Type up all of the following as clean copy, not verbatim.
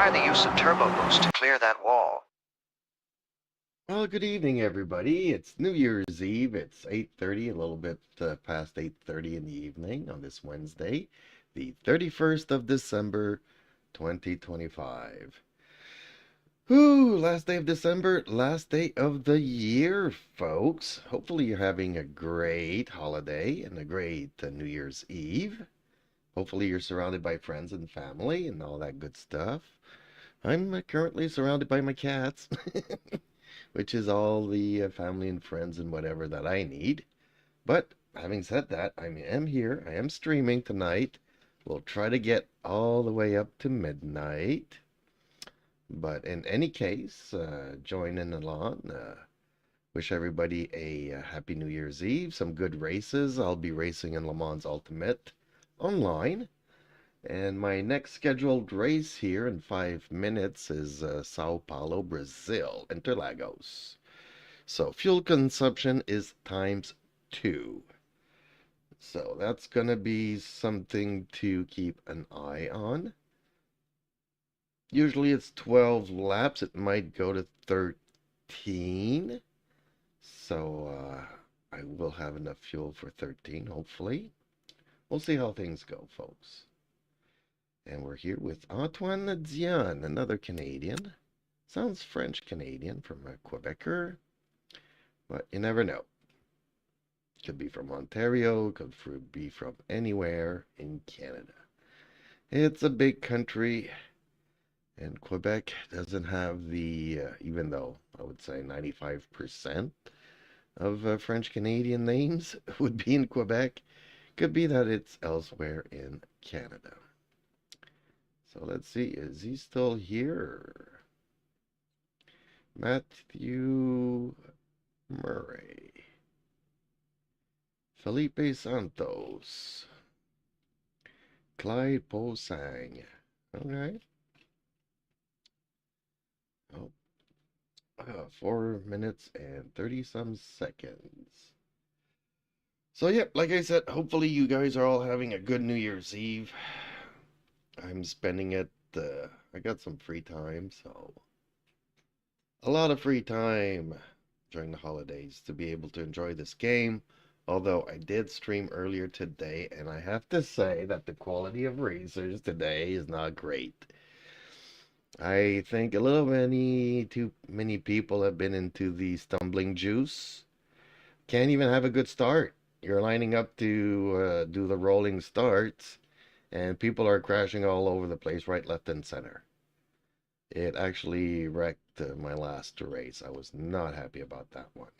Try the use of turbo boost to clear that wall. Well, good evening, everybody. It's New Year's Eve. It's 8:30, a little bit past 8:30 in the evening on this Wednesday, the 31st of December, 2025. Whoo, last day of December, last day of the year, folks. Hopefully you're having a great holiday and a great New Year's Eve. Hopefully you're surrounded by friends and family and all that good stuff. I'm currently surrounded by my cats. Which is all the family and friends and whatever that I need. But having said that, I am here. I am streaming tonight. We'll try to get all the way up to midnight. But in any case, join in along. Wish everybody a happy New Year's Eve. Some good races. I'll be racing in Le Mans Ultimate online. And my next scheduled race here in 5 minutes is Sao Paulo, Brazil, Interlagos. So fuel consumption is ×2. So that's going to be something to keep an eye on. Usually it's 12 laps. It might go to 13. So I will have enough fuel for 13, hopefully. We'll see how things go, folks. And we're here with Antoine Dion, another Canadian. Sounds French-Canadian from a Quebecer, but you never know. Could be from Ontario, could be from anywhere in Canada. It's a big country, and Quebec doesn't have the, even though I would say 95% of French-Canadian names would be in Quebec, could be that it's elsewhere in Canada. So let's see, is he still here? Matthew Murray. Felipe Santos. Clyde Posang. Okay. Oh, 4 minutes and 30-some seconds. So, yep, like I said, hopefully you guys are all having a good New Year's Eve. I'm spending it, I got some free time, so a lot of free time during the holidays to be able to enjoy this game. Although I did stream earlier today, and I have to say that the quality of racers today is not great. I think a little too many people have been into the stumbling juice. Can't even have a good start. You're lining up to do the rolling starts, and people are crashing all over the place, right, left, and center. It actually wrecked my last race. I was not happy about that one.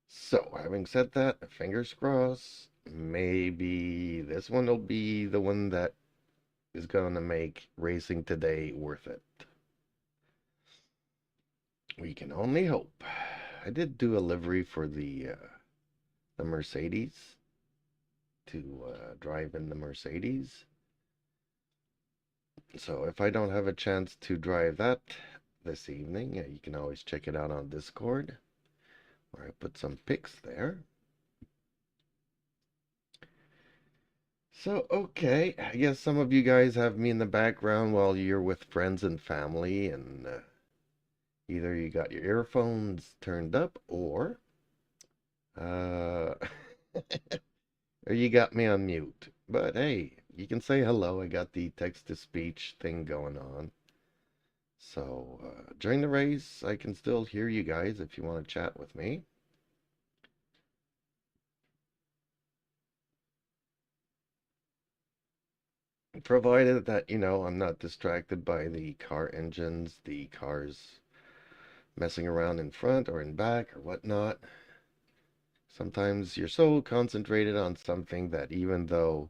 So, having said that, fingers crossed, maybe this one will be the one that is going to make racing today worth it. We can only hope. I did do a livery for the Mercedes, to drive in the Mercedes. So if I don't have a chance to drive that this evening, you can always check it out on Discord, where I put some pics there. So, okay, I guess some of you guys have me in the background while you're with friends and family, and either you got your earphones turned up, or or you got me on mute. But hey, you can say hello. I got the text-to-speech thing going on. So, during the race, I can still hear you guys if you want to chat with me. Provided that, you know, I'm not distracted by the car engines, the cars messing around in front or in back or whatnot. Sometimes you're so concentrated on something that even though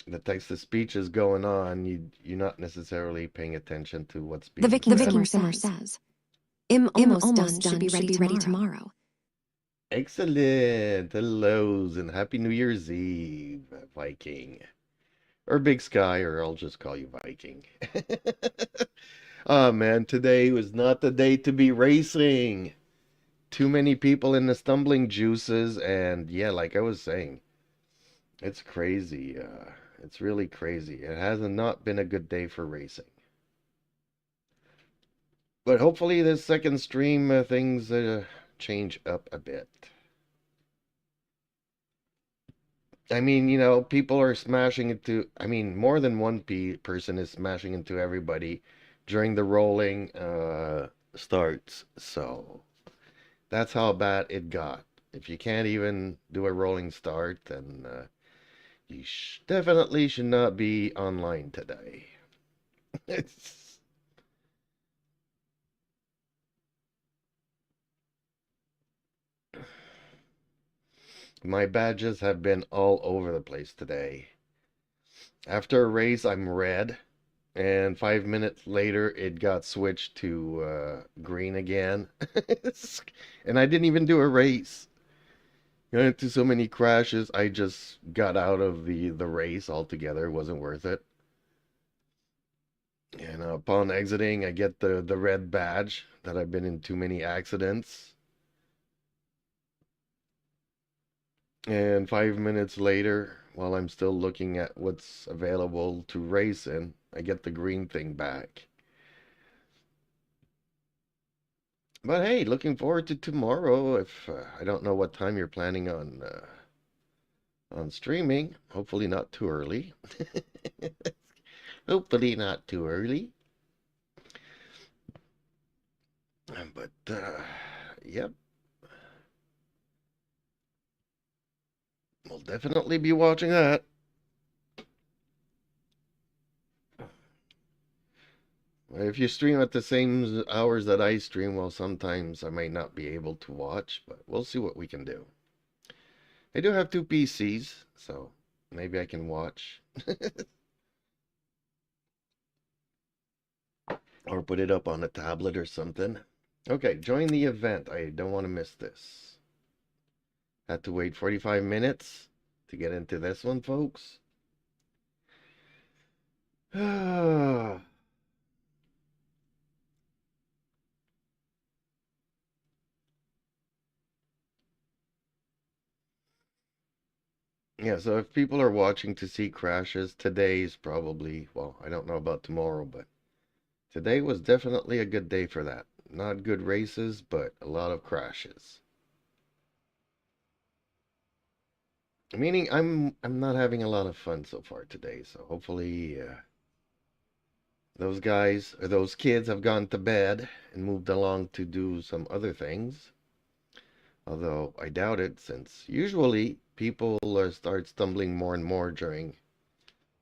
the text-to-speech is going on, you're not necessarily paying attention to what's being said. The Viking Simmer says, I'm almost done, should be ready tomorrow. Excellent. Hellos and Happy New Year's Eve, Viking. Or Big Sky, or I'll just call you Viking. Oh man, today was not the day to be racing. Too many people in the stumbling juices, and yeah, like I was saying, it's crazy. It's really crazy. It has not been a good day for racing. But hopefully this second stream things change up a bit. I mean, you know, people are smashing into, I mean, more than one person is smashing into everybody during the rolling starts. So that's how bad it got. If you can't even do a rolling start, then you definitely should not be online today. It's... My badges have been all over the place today. After a race, I'm red, and 5 minutes later, it got switched to green again. And I didn't even do a race. Got into so many crashes, I just got out of the race altogether. It wasn't worth it. And upon exiting, I get the red badge that I've been in too many accidents. And 5 minutes later, while I'm still looking at what's available to race in, I get the green thing back. But hey, looking forward to tomorrow. If I don't know what time you're planning on streaming. Hopefully not too early. Hopefully not too early. But yep. We'll definitely be watching that. If you stream at the same hours that I stream, well, sometimes I might not be able to watch, but we'll see what we can do. I do have 2 PCs, so maybe I can watch. Or put it up on a tablet or something. Okay, join the event. I don't want to miss this. Had to wait 45 minutes to get into this one, folks. Yeah, so if people are watching to see crashes, today's probably, well, I don't know about tomorrow, but today was definitely a good day for that. Not good races, but a lot of crashes. Meaning I'm not having a lot of fun so far today, so hopefully those guys or those kids have gone to bed and moved along to do some other things. Although I doubt it, since usually people start stumbling more and more during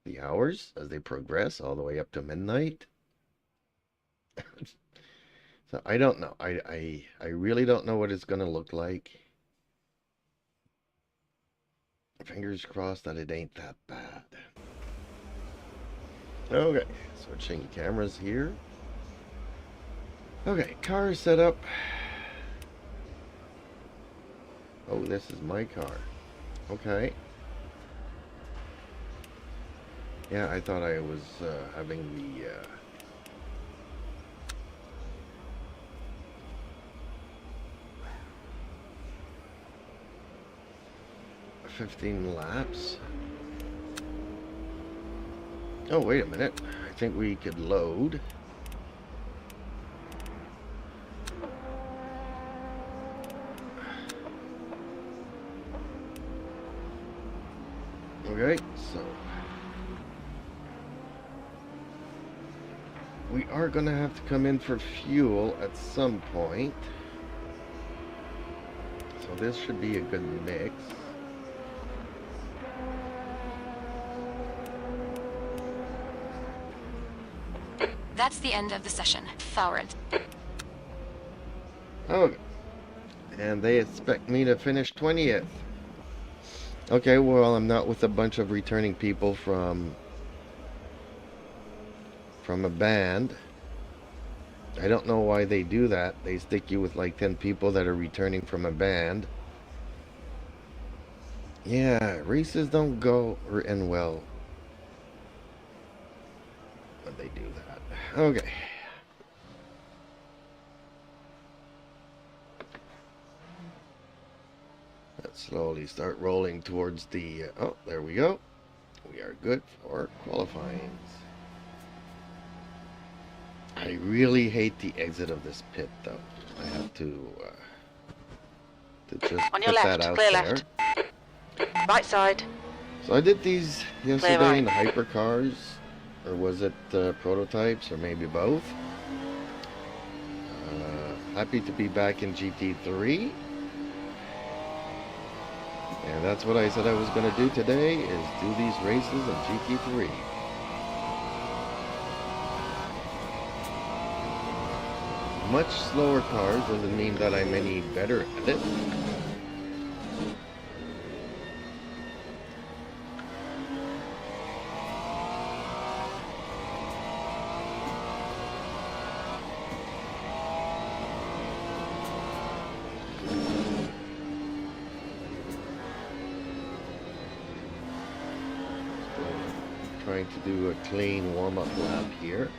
the hours as they progress all the way up to midnight. So I don't know. I really don't know what it's going to look like. Fingers crossed that it ain't that bad. Okay, switching cameras here. Okay, car setup. Oh, this is my car. Okay. Yeah, I thought I was having the 15 laps. Oh, wait a minute. I think we could load. Okay, so we are going to have to come in for fuel at some point. So this should be a good mix. That's the end of the session. Forward. Okay. And they expect me to finish 20th. Okay, well, I'm not with a bunch of returning people from a band. I don't know why they do that. They stick you with like 10 people that are returning from a band. Yeah, races don't go end well when they do that. Okay. Let's slowly start rolling towards the... oh, there we go. We are good for qualifying. I really hate the exit of this pit, though. I have to just On your put left, that out clear there. left. Right side. So I did these yesterday right. in the hypercars, or was it prototypes, or maybe both. Happy to be back in GT3. And that's what I said I was going to do today, is do these races in GT3. Much slower cars doesn't mean that I'm any better at it. Trying to do a clean warm-up lap here.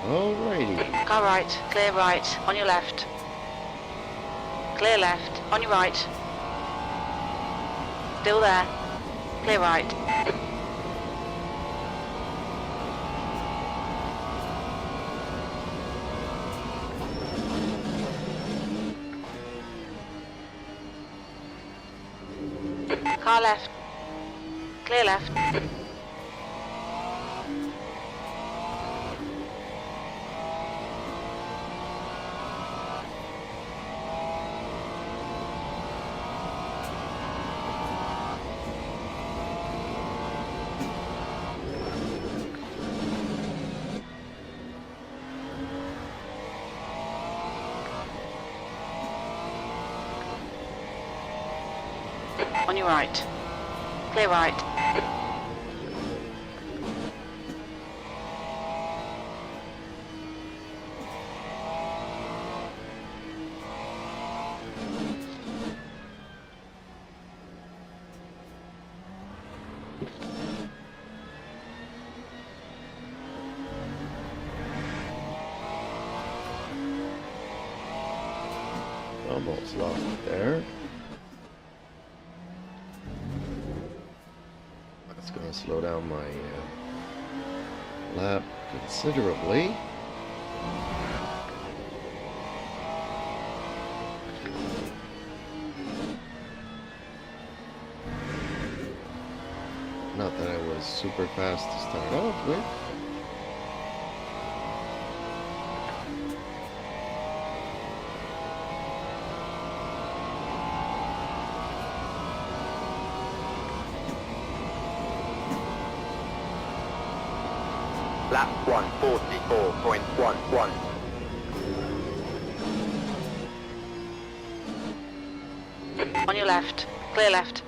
Alrighty. Car right, clear right. On your left. Clear left. On your right. Still there. Clear right. Car left. Clear left. On your right. Clear right. Almost lost it there. That's going to slow down my lap considerably. Not that I was super fast to start off with. Lap 144.11. On your left. Clear left.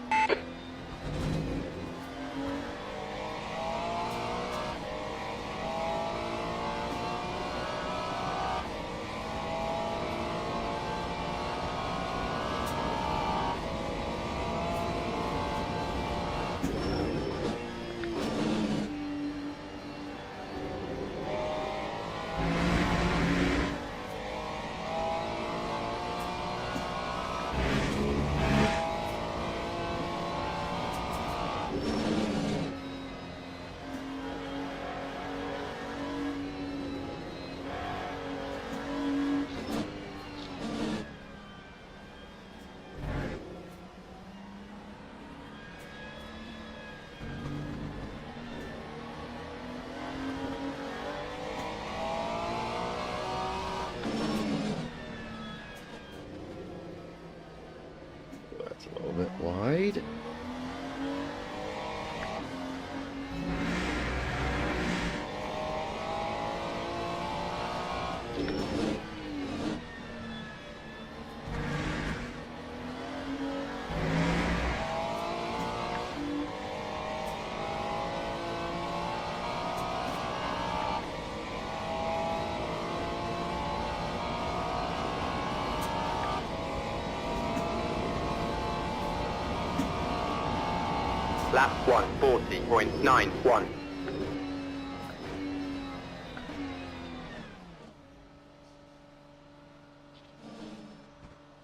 Lap 140.91.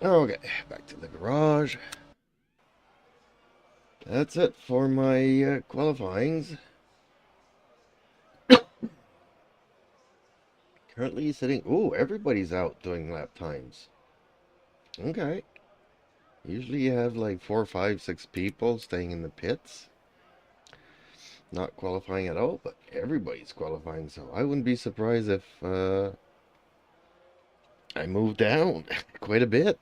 Okay, back to the garage. That's it for my qualifyings. Currently sitting... Ooh, everybody's out doing lap times. Okay. Usually you have like 4, 5, 6 people staying in the pits. Not qualifying at all, but everybody's qualifying, so I wouldn't be surprised if I moved down quite a bit.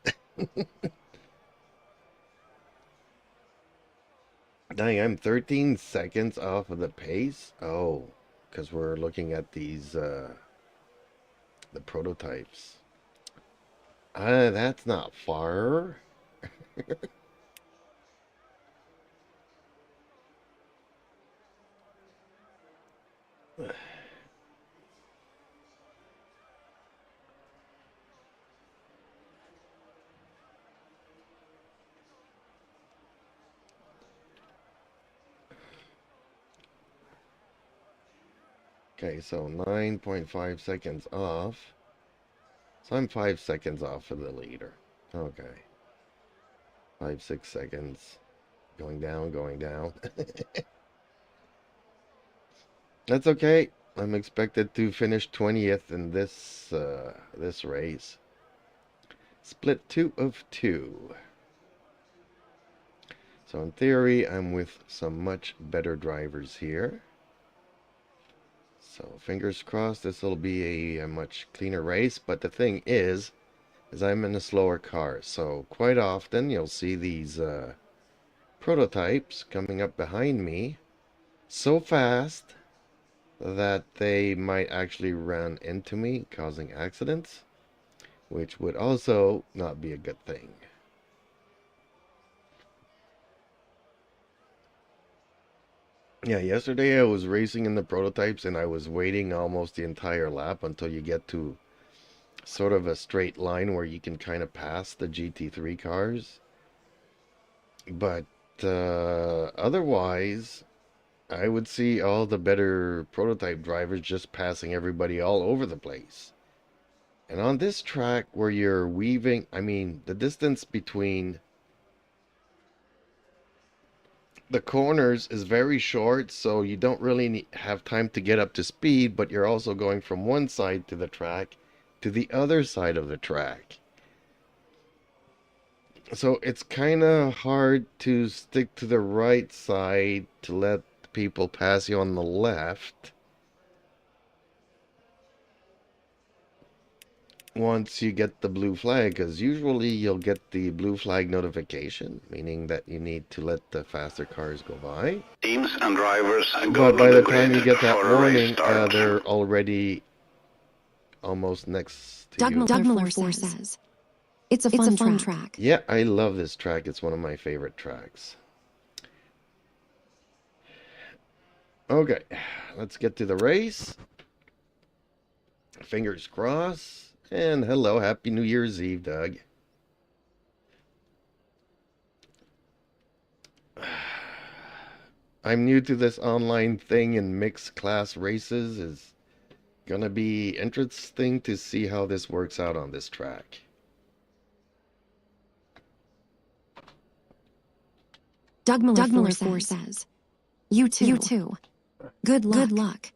Dang, I'm 13 seconds off of the pace. Oh, because we're looking at these, the prototypes. That's not far. Okay, so 9.5 seconds off. So I'm 5 seconds off of the leader. Okay. 5, 6 seconds. Going down, going down. That's okay. I'm expected to finish 20th in this this race. Split 2 of 2. So in theory, I'm with some much better drivers here. So fingers crossed this will be a much cleaner race. But the thing is I'm in a slower car. So quite often you'll see these prototypes coming up behind me so fast that they might actually run into me, causing accidents, which would also not be a good thing. Yeah, yesterday I was racing in the prototypes and I was waiting almost the entire lap until you get to sort of a straight line where you can kind of pass the GT3 cars. But otherwise, I would see all the better prototype drivers just passing everybody all over the place. And on this track where you're weaving, I mean, the distance between the corners is very short, so you don't really have time to get up to speed, but you're also going from one side to the track to the other side of the track. So it's kind of hard to stick to the right side to let people pass you on the left once you get the blue flag, because usually you'll get the blue flag notification, meaning that you need to let the faster cars go by. Teams and drivers But by the time you get that warning, they're already almost next to you. Doug Miller says, it's a fun track. Yeah, I love this track. It's one of my favorite tracks. Okay, let's get to the race. Fingers crossed. And hello, Happy New Year's Eve, Doug. I'm new to this online thing, and mixed class races is gonna be interesting to see how this works out on this track. Doug Miller 4 says, You too. Good luck.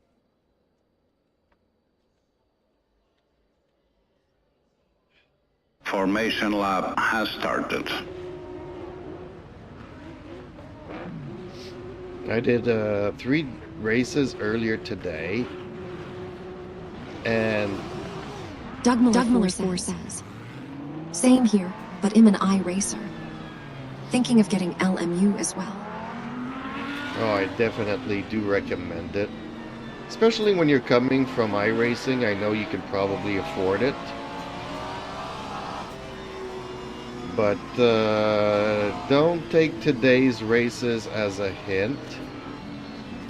Formation lap has started. I did 3 races earlier today, and Doug Miller 4 says, same here, but I'm an RACER. Thinking of getting LMU as well. oh, I definitely do recommend it. Especially when you're coming from iRacing, I know you can probably afford it. But don't take today's races as a hint.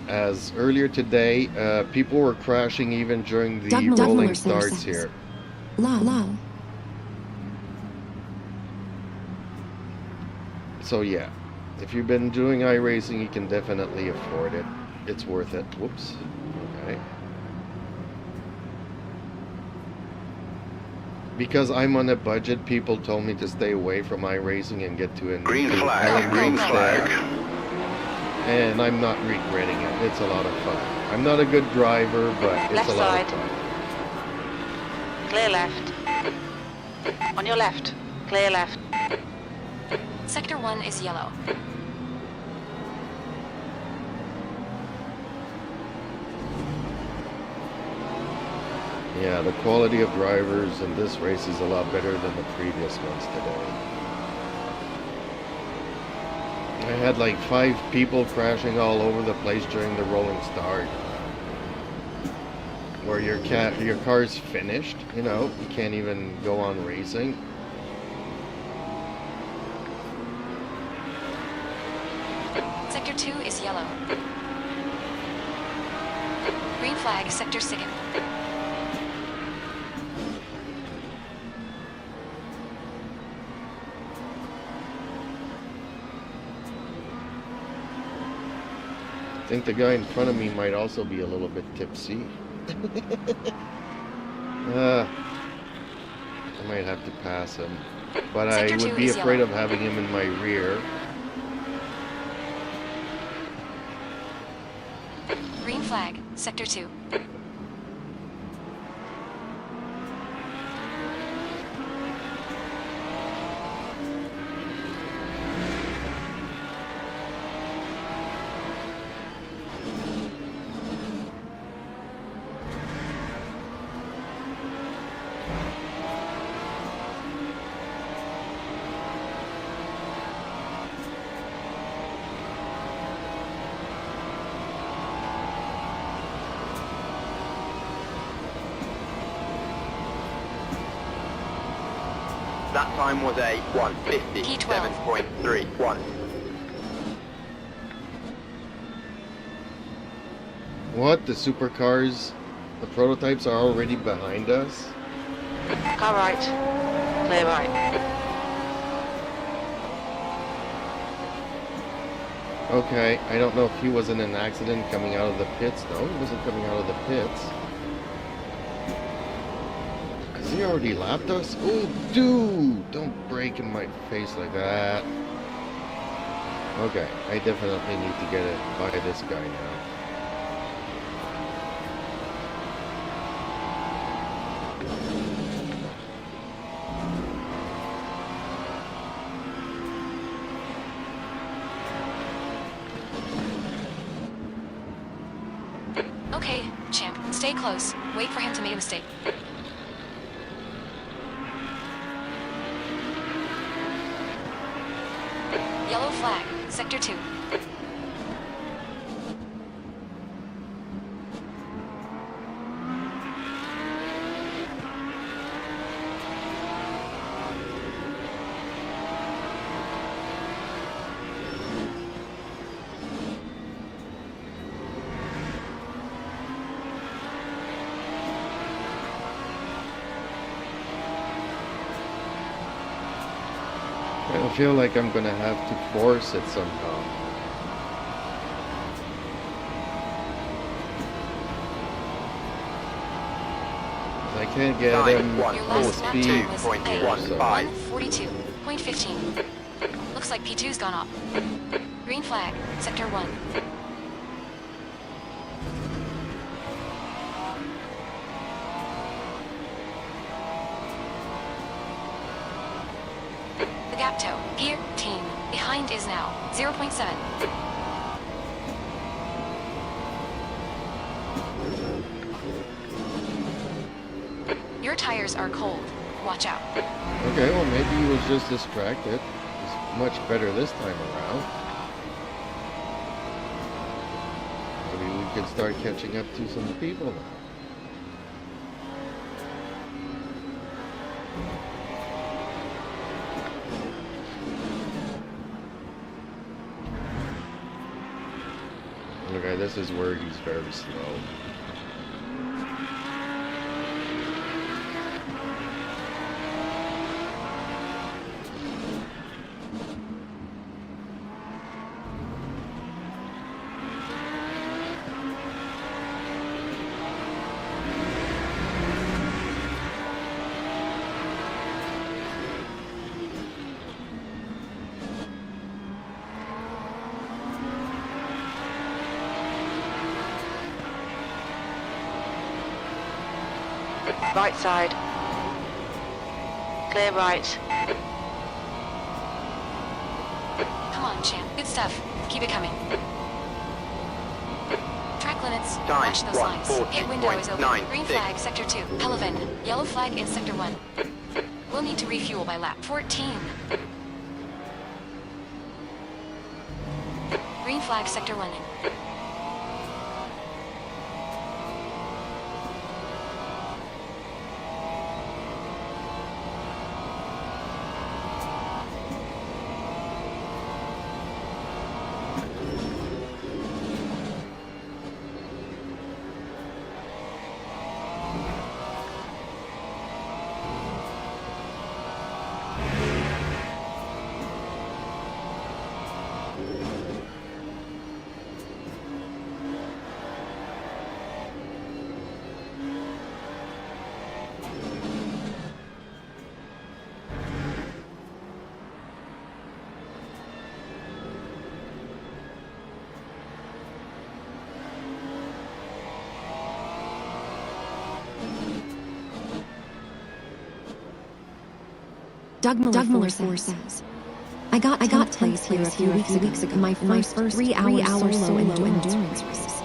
As earlier today, people were crashing even during the rolling starts here. Low. So yeah, If you've been doing iRacing, you can definitely afford it. It's worth it. Whoops. Okay. Because I'm on a budget, people told me to stay away from iRacing and get to an Green flag, LMU green instead. flag. And I'm not regretting it. It's a lot of fun. I'm not a good driver, but it's Left a lot side. of fun. Clear left. On your left. Clear left. Sector 1 is yellow. Yeah, the quality of drivers in this race is a lot better than the previous ones today. I had like 5 people crashing all over the place during the rolling start. Where your car's finished, you know, you can't even go on racing. Sector 2 is yellow. Green flag, Sector 2. I think the guy in front of me might also be a little bit tipsy. I might have to pass him. But I Sector would 2 be is afraid yellow. of having him in my rear. Green flag, Sector 2. That time was a 1:57.31. What? The supercars, the prototypes are already behind us? Car right. Clear right. Okay, I don't know if he was in an accident coming out of the pits. No, he wasn't coming out of the pits. Has he already lapped us? Oh, dude! Don't break in my face like that. Okay, I definitely need to get it by this guy now. Okay, champ, stay close. Wait for him to make a mistake. Yellow flag, Sector 2. I feel like I'm gonna have to force it somehow. I can't get him Time Your full last lap speed. time was Point A, one five. 1:42.15. Looks like P2's gone off. Green flag, Sector 1. The gap toe, gear, team. Behind is now 0.7. Your tires are cold. Watch out. Okay, well maybe he was just distracted. It's much better this time around. Maybe we could start catching up to some people now. Okay, this is where he's very slow. Right side. Clear right. Come on, champ. Good stuff. Keep it coming. Track limits. Time, Watch those lines. Pit window is open. 1:40.96. Green flag, sector 2. Helivan. Yellow flag in sector 1. We'll need to refuel by lap 14. Green flag, sector 1. Doug Miller says, I got place here a few weeks ago. My first 3-hour solo endurance race.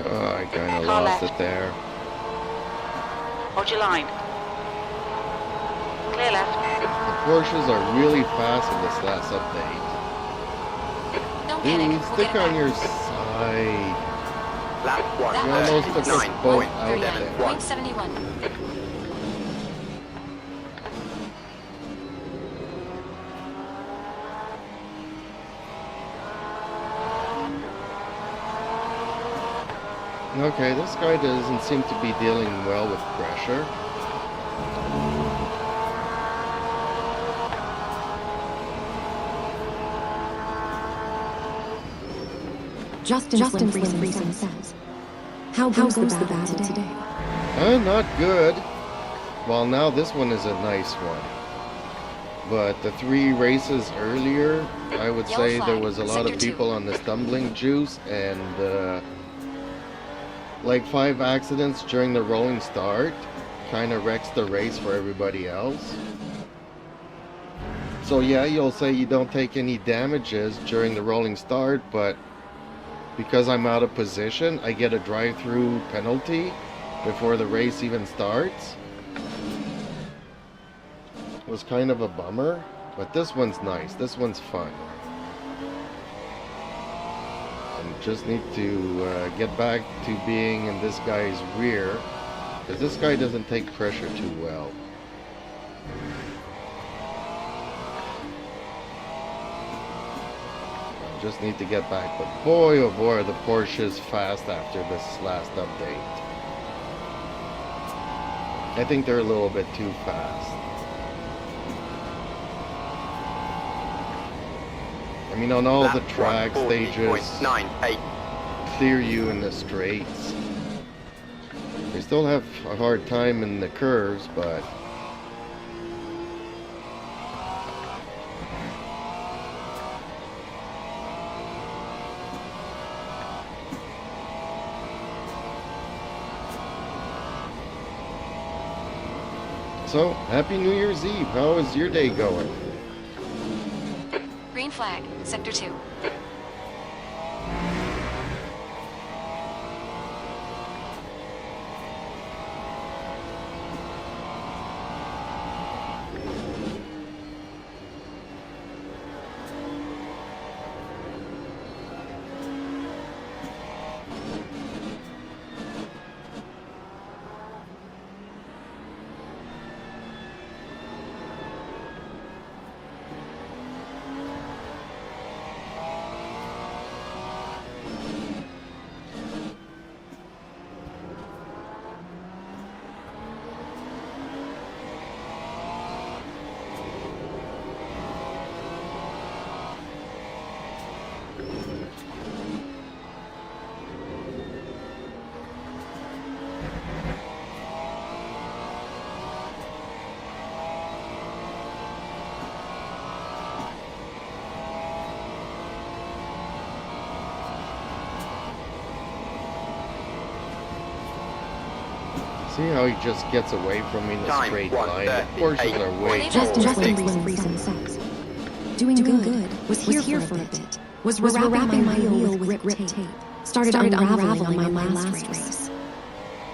Oh, I kind of Car lost left. it there. Hold your line. Clear left. The Porsches are really fast in this last update. Don't panic. Dude, We'll stick get it on back. your side. Lap That You was almost took us both out of 1:39.71. there. 0.71. Okay, this guy doesn't seem to be dealing well with pressure. Justin Friesen says, How goes the battle today? Not good. Well, now this one is a nice one. But the 3 races earlier, I would Yellow say there flag, was a lot of sector 2. people on the stumbling juice and like 5 accidents during the rolling start kind of wrecks the race for everybody else. So yeah, you'll say you don't take any damages during the rolling start, but because I'm out of position, I get a drive-through penalty before the race even starts. It was kind of a bummer, but this one's nice. This one's fun. And just need to get back to being in this guy's rear, because this guy doesn't take pressure too well. Just need to get back, but boy oh boy are the Porsches fast after this last update. I think they're a little bit too fast. I mean, on all the track stages, 1:40.98. clear you in the straights. They still have a hard time in the curves, but so, Happy New Year's Eve. How is your day going? Green flag, sector 2. See how he just gets away from me in a Time, straight 1:38. line? The Porsches are way Just- too Justin quick. Friesen says, doing good, was here for a bit, was wrapping my wheel with grip tape, started unraveling on my last race.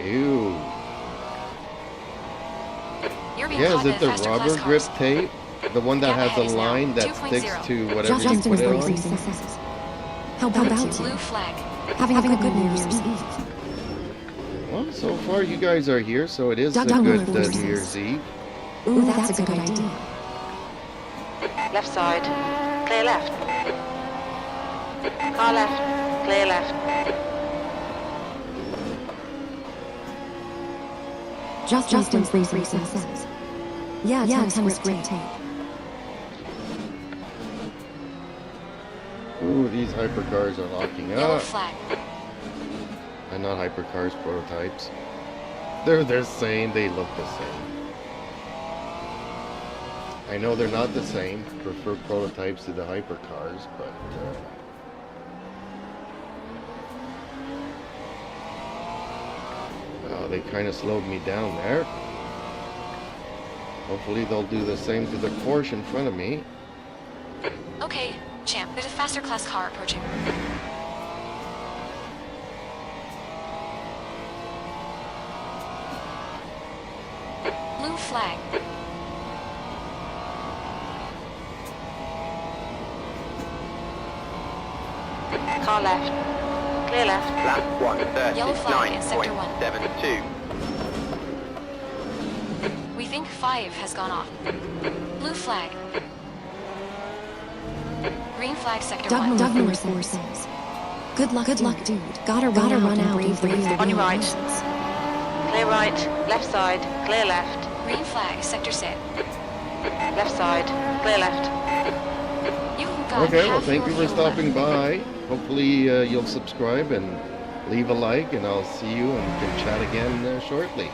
Ew. You're being Yeah, caught is by it the the faster rubber class grip cars. tape? The one that Gap has ahead a is now line that 2.0. sticks to whatever you Justin put it on? Friesen says, how about Blue you? flag. Having a good New Year's Eve. Well, so far you guys are here, so it is a Doug good Miller New Year's Eve. Ooh, that's a good idea. Left side. Clear left. Car left. Clear left. Justin Friesen says, yeah, tennis grip tape. Ooh, these hypercars are locking Yellow up. flag. And not hypercars, prototypes. They're the same, they look the same. I know they're not the same. Prefer prototypes to the hypercars, but they kind of slowed me down there. Hopefully they'll do the same to the Porsche in front of me. Okay, champ. There's a faster class car approaching. Blue flag. Car left. Clear left. Lap Yellow flag in sector 1. 1:39.72. We think 5 has gone off. Blue flag. Green flag sector 1. Doug Miller says, good luck, dude. Gotta run out and brave the On your right. regulations. Clear right. Left side. Clear left. Green flag sector 6. Left side. Clear left. You've got Okay, well half thank your you for fuel left. stopping by. Hopefully you'll subscribe and leave a like, and I'll see you and can chat again shortly.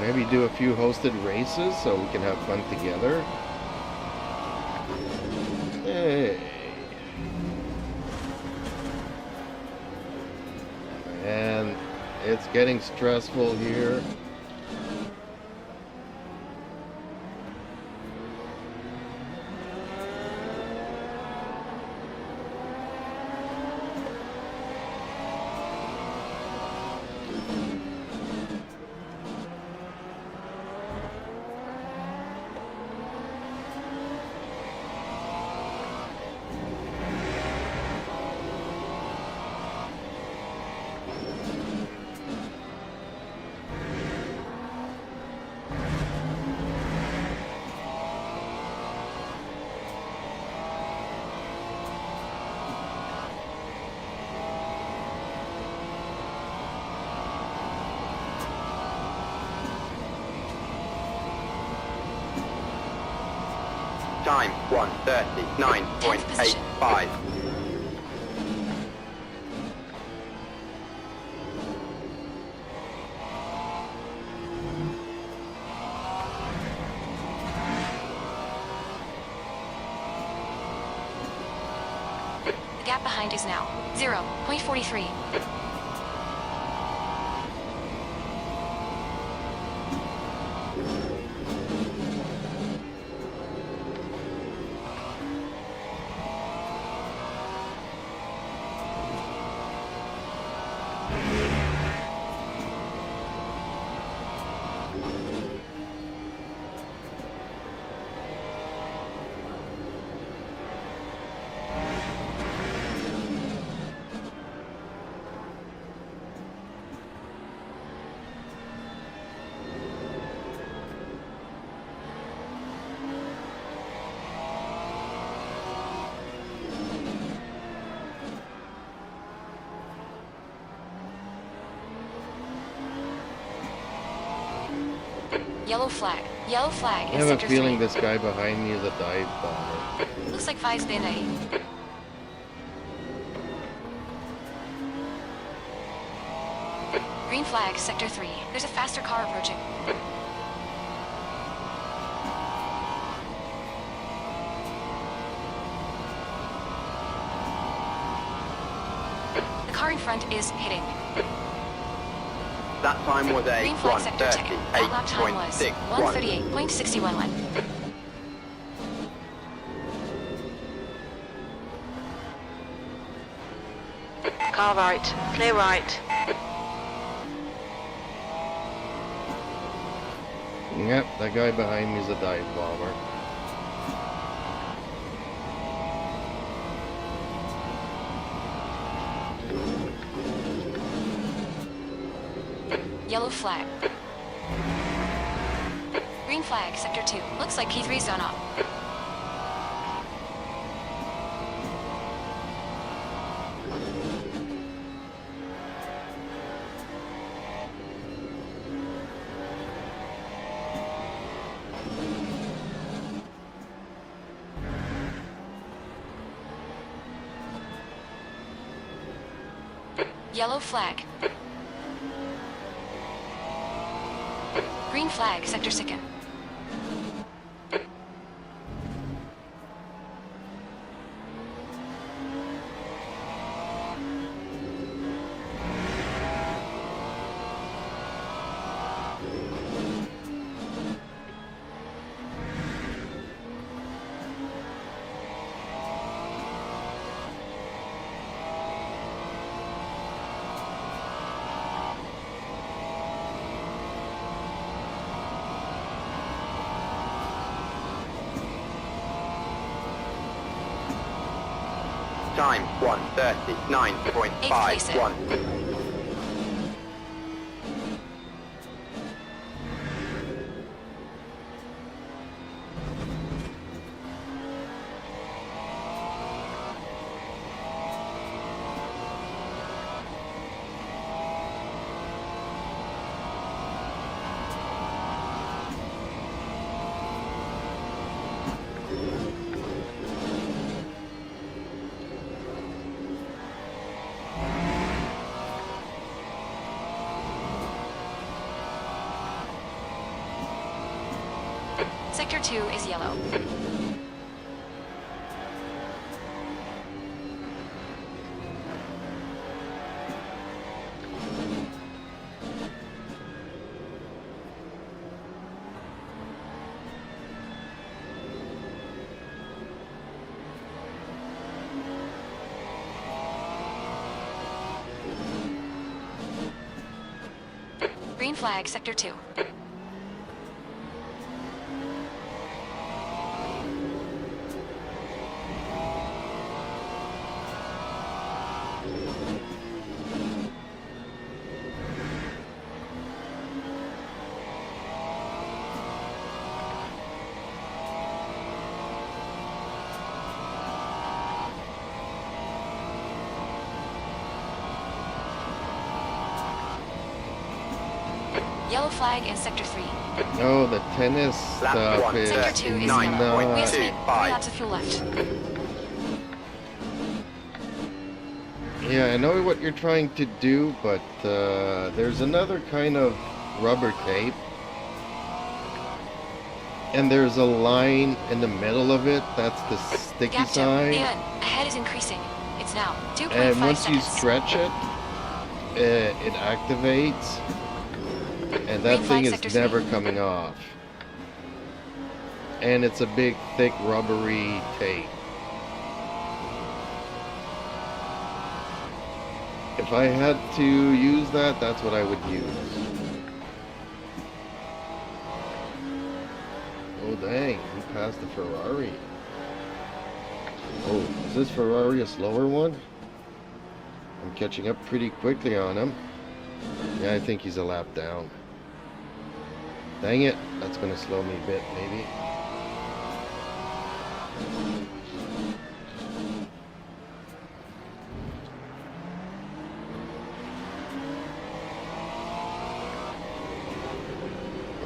Maybe do a few hosted races so we can have fun together. Hey. And it's getting stressful here. Time 1:39.85. The gap behind is now 0.43. Yellow flag. Yellow flag I in have a sector feeling 3. this guy behind me is a dive bomber. Looks like 5's been A. Green flag, sector 3. There's a faster car approaching. The car in front is hitting. That time was a Green flag sector ticket. That lap time was 1:38.61. 1:38.611. Car right. Clear right. Yep, that guy behind me is a dive bomber. Yellow flag. Green flag, sector 2. Looks like P3's zone up. Yellow flag. Green flag, sector 2nd. Time 1:39.51. Sector 2 is yellow. Green flag, sector 2. Yellow flag in sector 3. Oh, the tennis Lap stuff one, is Sector 2 is not. yellow. We estimate 3 5. laps of fuel left. Yeah, I know what you're trying to do, but there's another kind of rubber tape. And there's a line in the middle of it. That's the sticky Gap jump. side. And ahead is increasing. It's now 2.5 And once you seconds. stretch it, it activates. And that Green thing flag, is sector never 3. coming off. And it's a big, thick, rubbery tape. If I had to use that, that's what I would use. Oh dang, he passed the Ferrari. Oh, is this Ferrari a slower one? I'm catching up pretty quickly on him. Yeah, I think he's a lap down. Dang it, that's gonna slow me a bit, maybe.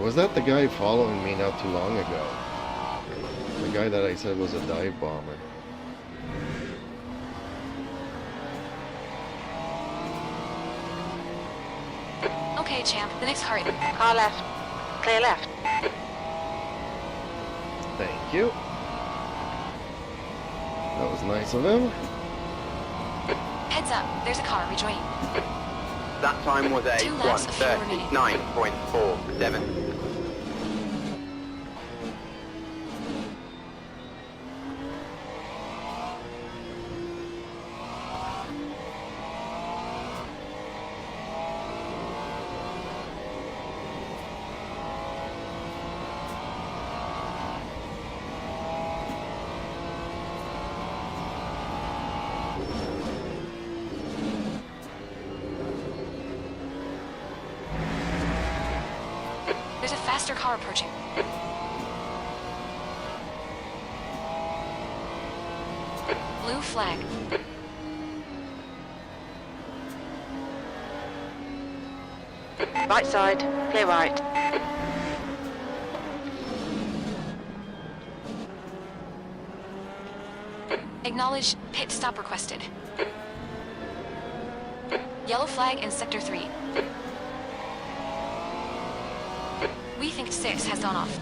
Was that the guy following me not too long ago? The guy that I said was a dive bomber. Okay, champ. The next car. Car left. Clear left. Thank you. That was nice of him. Heads up. There's a car. Rejoin. That time was a 2 laps of fuel remaining. 1:39.47. There's a faster car approaching. Blue flag. Right side, clear right. Acknowledge pit stop requested. Yellow flag in sector 3. We think 6 has gone off.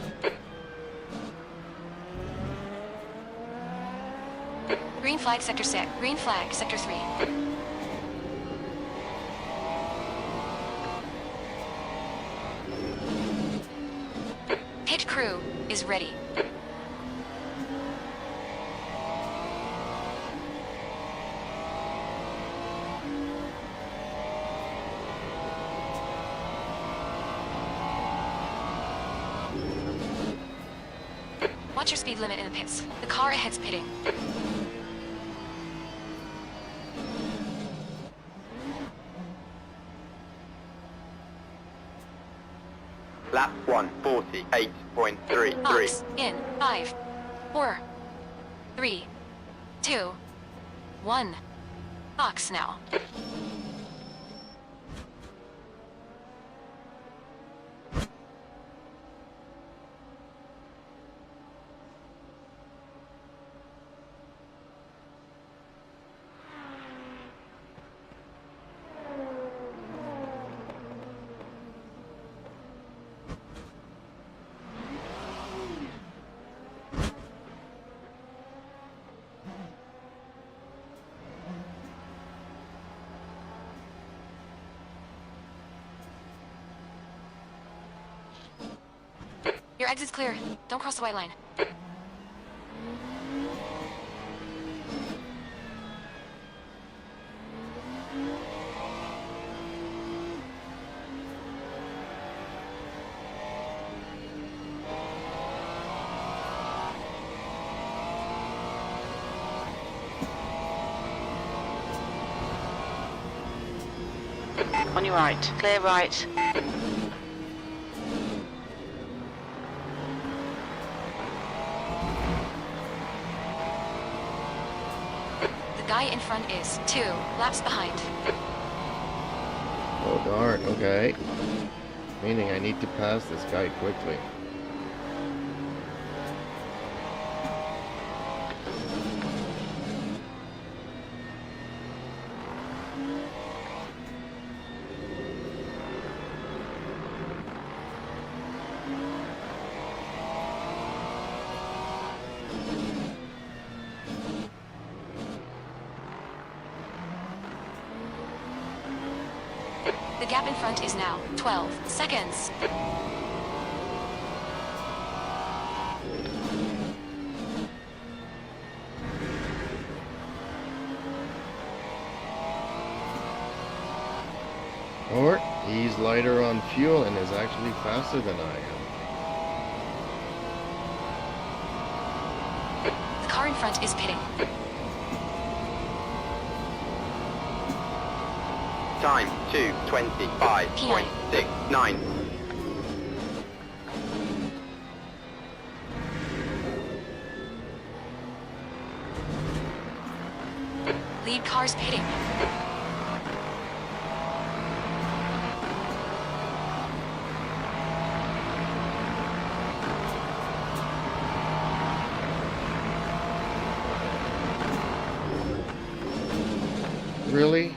Green flag sector 6. Green flag sector 3. Pit crew is ready. Watch your speed limit in the pits. The car ahead's pitting. Lap 1:48.33. Ox in 5, 4, 3, 2, 1. Ox now. Your exit's clear. Don't cross the white line. On your right, clear right. The guy in front is 2 laps behind. Oh darn, okay. Meaning I need to pass this guy quickly. The gap in front is now 12 seconds. Or he's lighter on fuel and is actually faster than I am. The car in front is pitting. Time 2:25.69. Lead car's pitting. Really?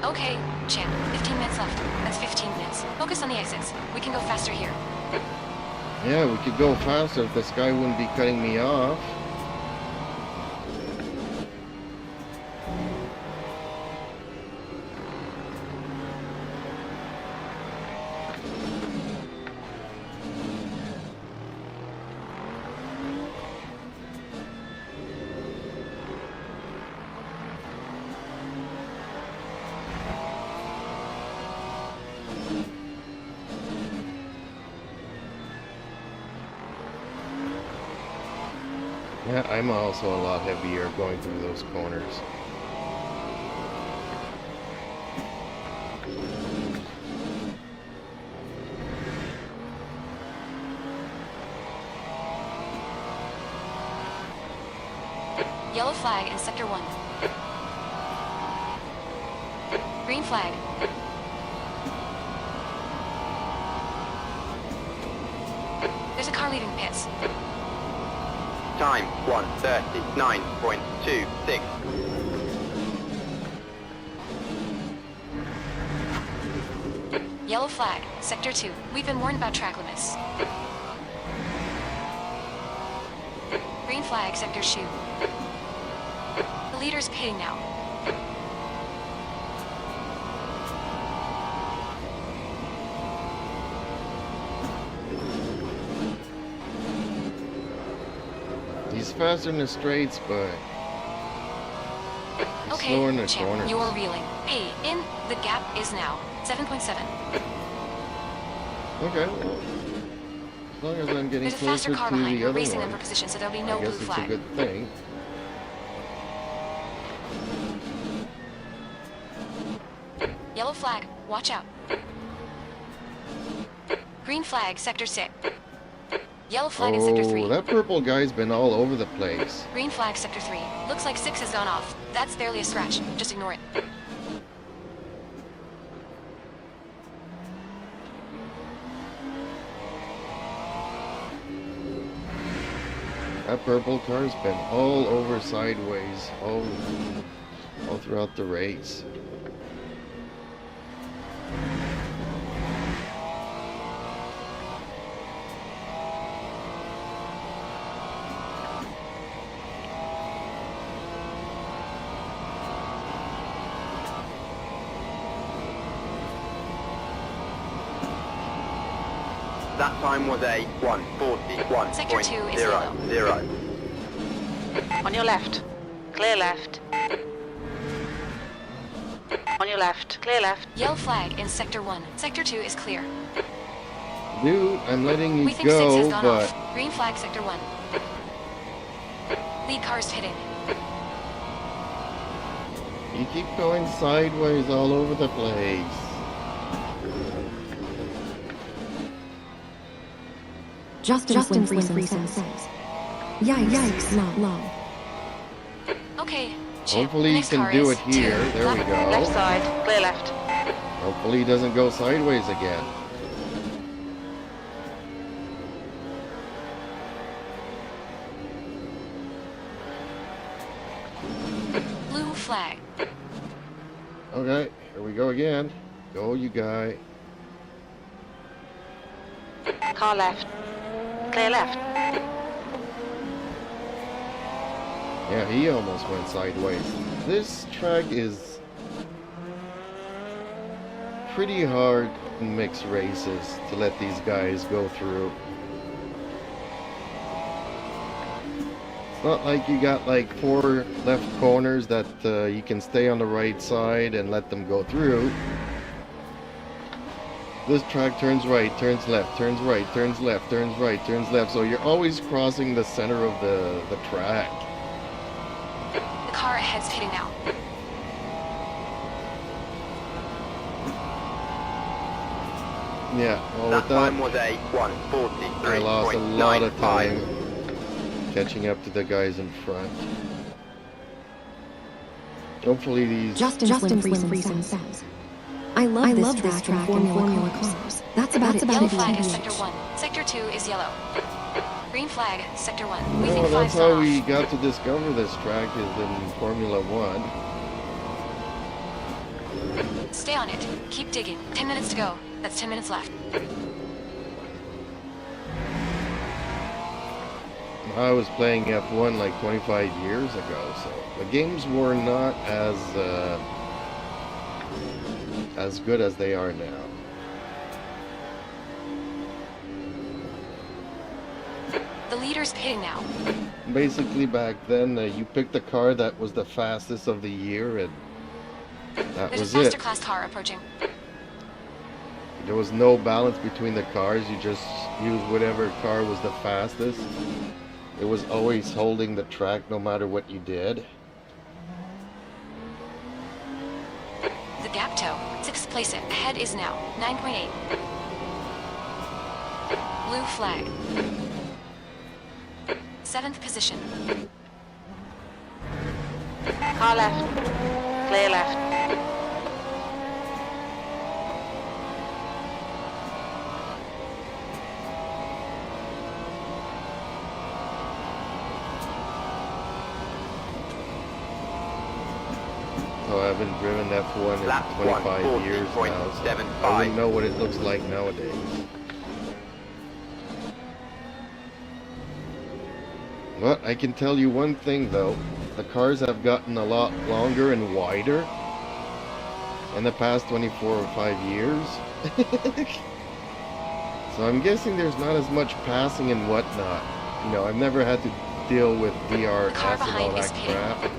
Okay, champ. 15 minutes left. That's 15 minutes. Focus on the exits. We can go faster here. Yeah, we could go faster if this guy wouldn't be cutting me off. Yeah, I'm also a lot heavier going through those corners. Yellow flag in Sector 1. Green flag. There's a car leaving pits. Time 1:39.26. Yellow flag, Sector 2. We've been warned about track limits. Green flag, Sector Shoe. The leader's pitting now. He's faster in the straights, but he's slower in the champ, corners. you're reeling. Hey, in. The gap is now 7.7. Okay, well, as long as I'm getting There's a faster closer car to behind. the We're other racing them one, for position, so there'll be no I blue guess it's a flag. good thing. Yellow flag, watch out. Green flag, Sector 6. Yellow flag in Sector 3. Oh, that purple guy's been all over the place. Green flag, Sector 3. Looks like 6 has gone off. That's barely a scratch. Just ignore it. That purple car's been all over sideways, all throughout the race. That time was a 1:41.00. Sector 2 is yellow. On your left. Clear left. On your left. Clear left. Yellow flag in Sector 1. Sector 2 is clear. Dude, I'm letting you We think 6 has go, gone but off. Green flag, Sector 1. Lead car's pitting. you keep going sideways all over the place. Justin's Winfrey says. Yikes, low. Okay, champ. Hopefully the he next can car do is it here. 2, There we 11. go. Left side. Clear left. Hopefully he doesn't go sideways again. Blue flag. Okay, here we go again. Go, you guy. Car left. Clear left. Yeah, he almost went sideways. This track is pretty hard in mixed races to let these guys go through. It's not like you got like 4 left corners that you can stay on the right side and let them go through. This track turns right, turns left, turns right, turns left, turns right, turns left. So you're always crossing the center of the track. The car ahead's pitting now. Yeah, well That with that, time was a I lost a lot of 1:43.95. time catching up to the guys in front. Hopefully these... Justin's Winfrey says. I love this track in Formula cars. That's about Yellow it. flag is Sector 1. Sector 2 is yellow. Green flag, Sector 1. We Well, think 5's that's gone how we off. got to discover this track is in Formula 1. Stay on it. Keep digging. 10 minutes to go. That's 10 minutes left. I was playing F1 like 25 years ago, so the games were not as good as they are now. The leader's pitting now. Basically back then, you picked the car that was the fastest of the year, and that There's was a faster it. class car approaching. There was no balance between the cars. You just used whatever car was the fastest. It was always holding the track no matter what you did. The gap toe. 6th place ahead is now 9.8. Blue flag. 7th position. Car left. Clear left. So I haven't driven F1 Lap in 25 years now, so I 140.75. wouldn't know what it looks like nowadays. But I can tell you one thing though, the cars have gotten a lot longer and wider in the past 24 or 5 years. So I'm guessing there's not as much passing and whatnot. You know, I've never had to deal with DRS The car and all behind that is pitting. crap.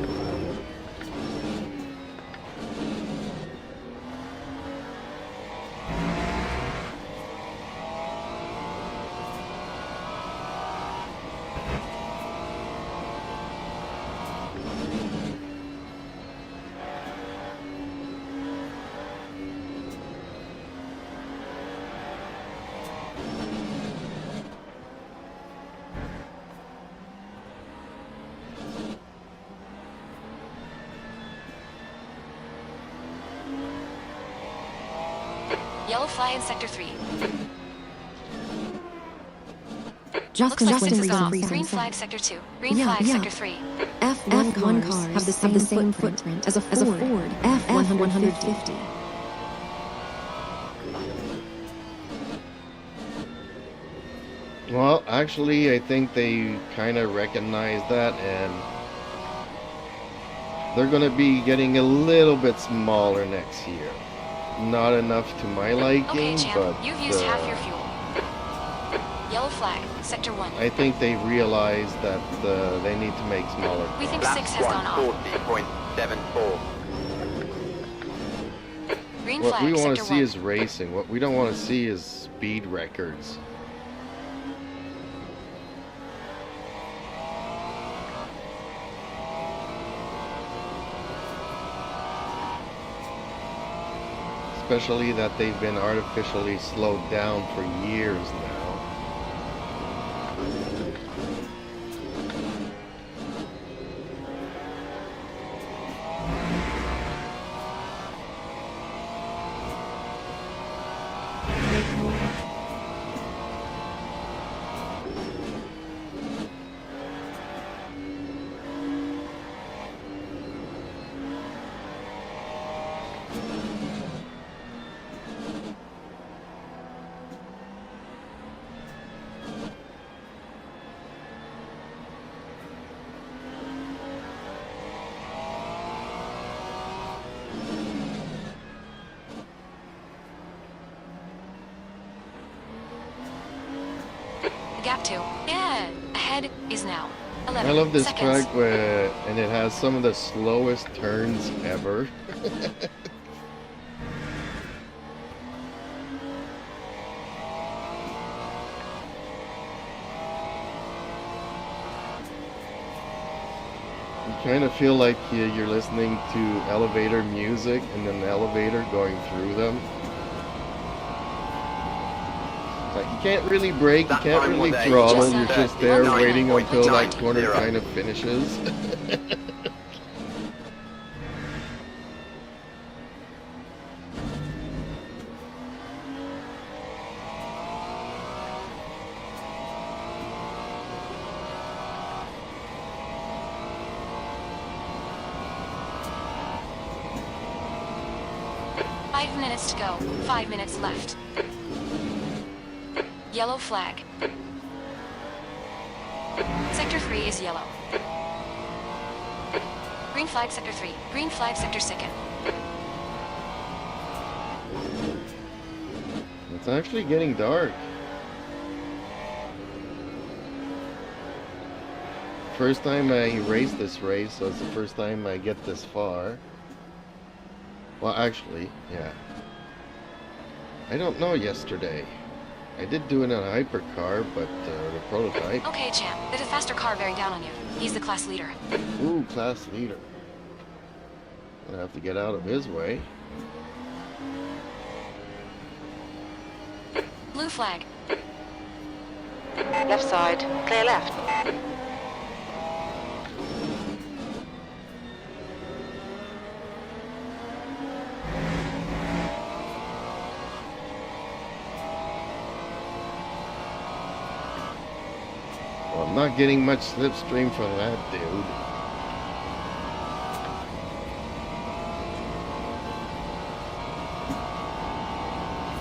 Yellow flag in sector 3. Justin Looks like 6 is gone off. freezing. Green flag sector 2. Green Yeah, flag yeah. sector 3. F1 cars have the same footprint as a Ford F150. Well, actually, I think they kind of recognize that, and they're going to be getting a little bit smaller next year. Not enough to my liking, Okay, champ. but You've used half your fuel. Yellow flag, sector 1. I think they realize that they need to make smaller We think cars. Lap 6 has gone off. 140.74. Green What we flag, want sector to see 1. is racing. What we don't want to see is speed records. Especially that they've been artificially slowed down for years now. Gap 2. Yeah. Ahead is now 11 I love this seconds. track and it has some of the slowest turns ever. You kind of feel like you're listening to elevator music and an elevator going through them. It's like you can't really brake, you That can't time really was a throttle, just you're under just there 39.9. waiting until that corner 0. kind of finishes. 5 minutes to go. 5 minutes left. Yellow flag. Sector 3 is yellow. Green flag sector 3. Green flag sector 2nd. It's actually getting dark. First time I race this race, so it's the first time I get this far. Well, actually, yeah. I don't know yesterday. I did do it in a hypercar, but the prototype. Okay, champ. There's a faster car bearing down on you. He's the class leader. Ooh, class leader. Gonna have to get out of his way. Blue flag. Left side. Clear left. Well, I'm not getting much slipstream from that dude.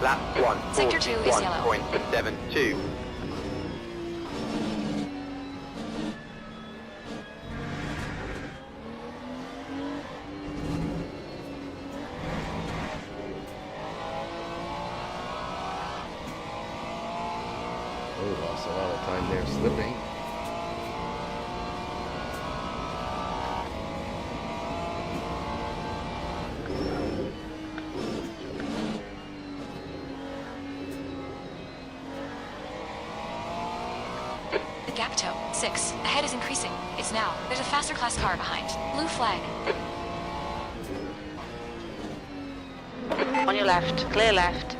Lap 1, Sector 2 is yellow. 1.72. Oh, lost a lot of time there slipping. The gap toe. 6. Ahead is increasing. It's now. There's a faster class car behind. Blue flag. On your left. Clear left.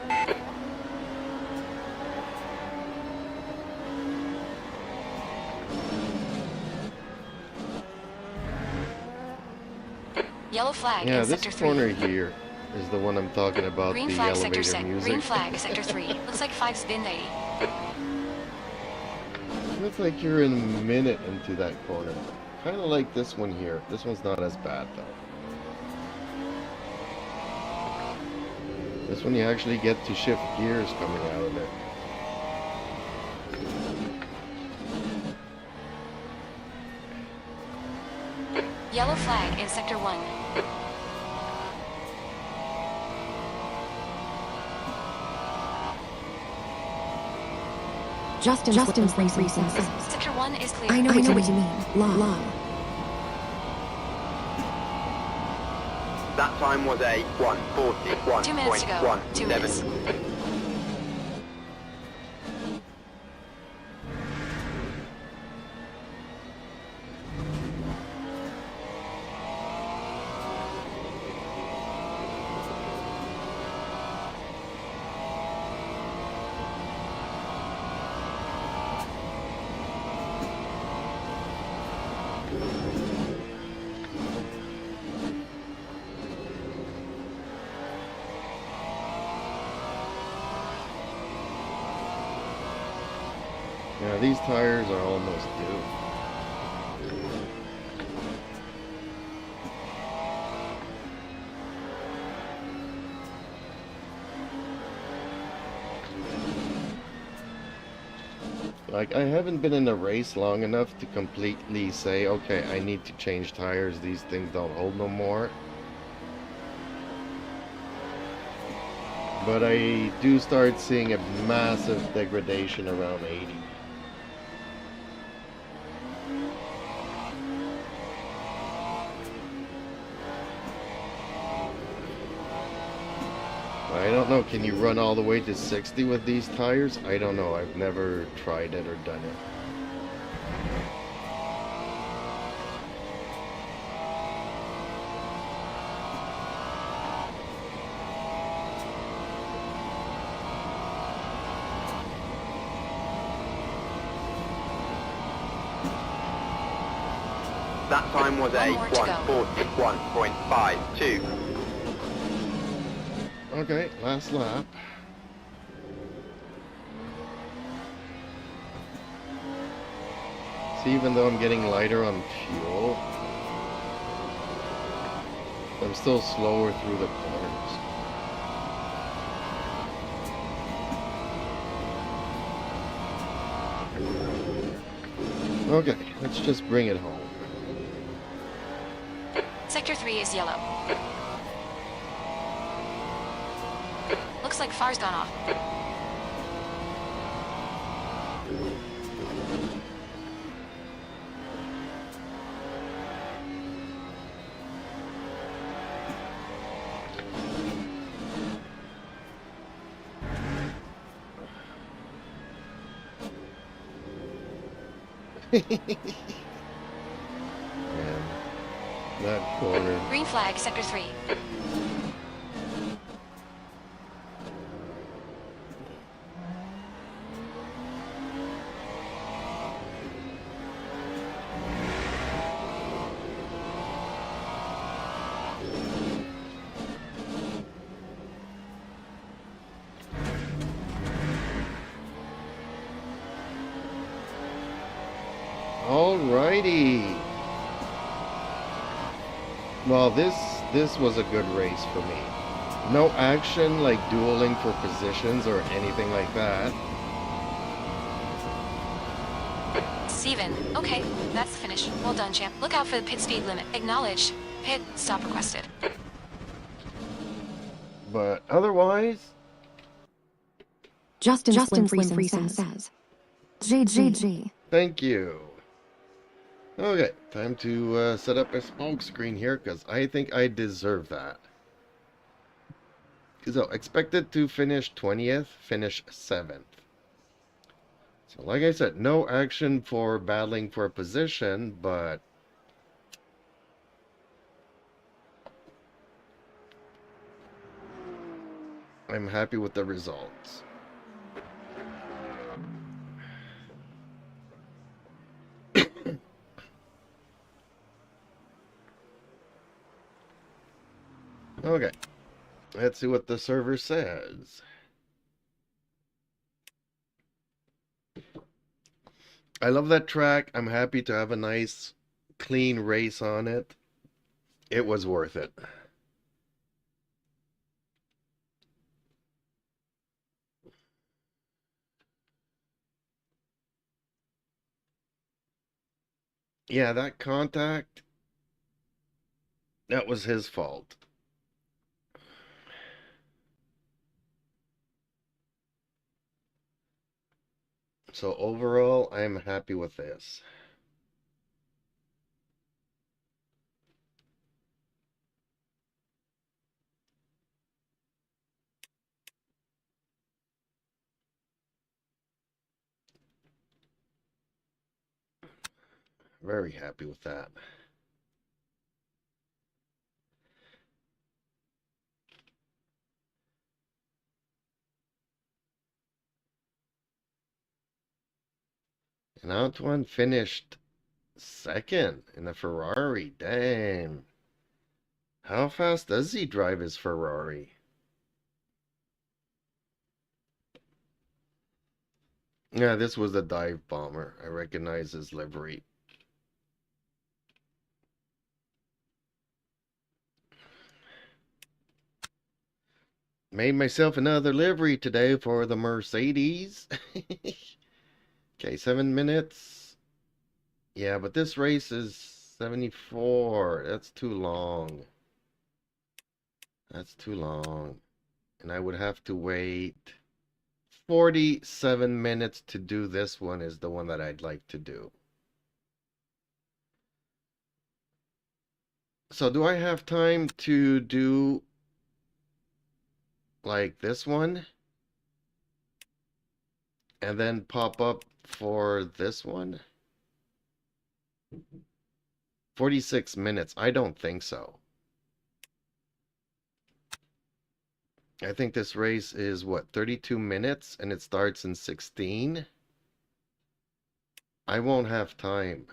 Yellow flag Yeah, in this sector 3. corner here is the one I'm talking about, Green the flag sector elevator set. music. Green flag sector 3. Looks like 5's bin 80. Looks like you're a minute into that corner. Kind of like this one here. This one's not as bad though. This one you actually get to shift gears coming out of it. Yellow flag in sector 1. Justin's racing says. Sector 1 is clear. I know what you mean. Lol. That time was a 1:41.17. 2 minutes to go. 2 minutes. Yeah, these tires are almost due. Like, I haven't been in a race long enough to completely say, okay, I need to change tires, these things don't hold no more. But I do start seeing a massive degradation around 80. I don't know, can you run all the way to 60 with these tires? I don't know, I've never tried it or done it. That time was a One more to go. 1:41.52. Okay, last lap. See, even though I'm getting lighter on fuel, I'm still slower through the corners. Okay, let's just bring it home. Sector 3 is yellow. Looks like fire's gone off. And that corner. Green flag, sector 3. Alrighty. Well, this was a good race for me. No action like dueling for positions or anything like that. Steven, okay, that's the finish. Well done, champ. Look out for the pit speed limit. Acknowledged. Pit stop requested. But otherwise, Justin Friesen says, JG. thank you. Okay, time to set up a smoke screen here because I think I deserve that. So, expected to finish 20th, finish 7th. So, like I said, no action for battling for a position, but I'm happy with the results. Okay, let's see what the server says. I love that track. I'm happy to have a nice, clean race on it. It was worth it. Yeah, that contact, that was his fault. So overall, I'm happy with this. Very happy with that. And Antoine finished second in the Ferrari. Damn. How fast does he drive his Ferrari? Yeah, this was the dive bomber. I recognize his livery. Made myself another livery today for the Mercedes. Okay, 7 minutes. Yeah, but this race is 74. That's too long. That's too long. And I would have to wait 47 minutes to do this one is the one that I'd like to do. So do I have time to do like this one? And then pop up for this one? 46 minutes. I don't think so. I think this race is what, 32 minutes and it starts in 16? I won't have time.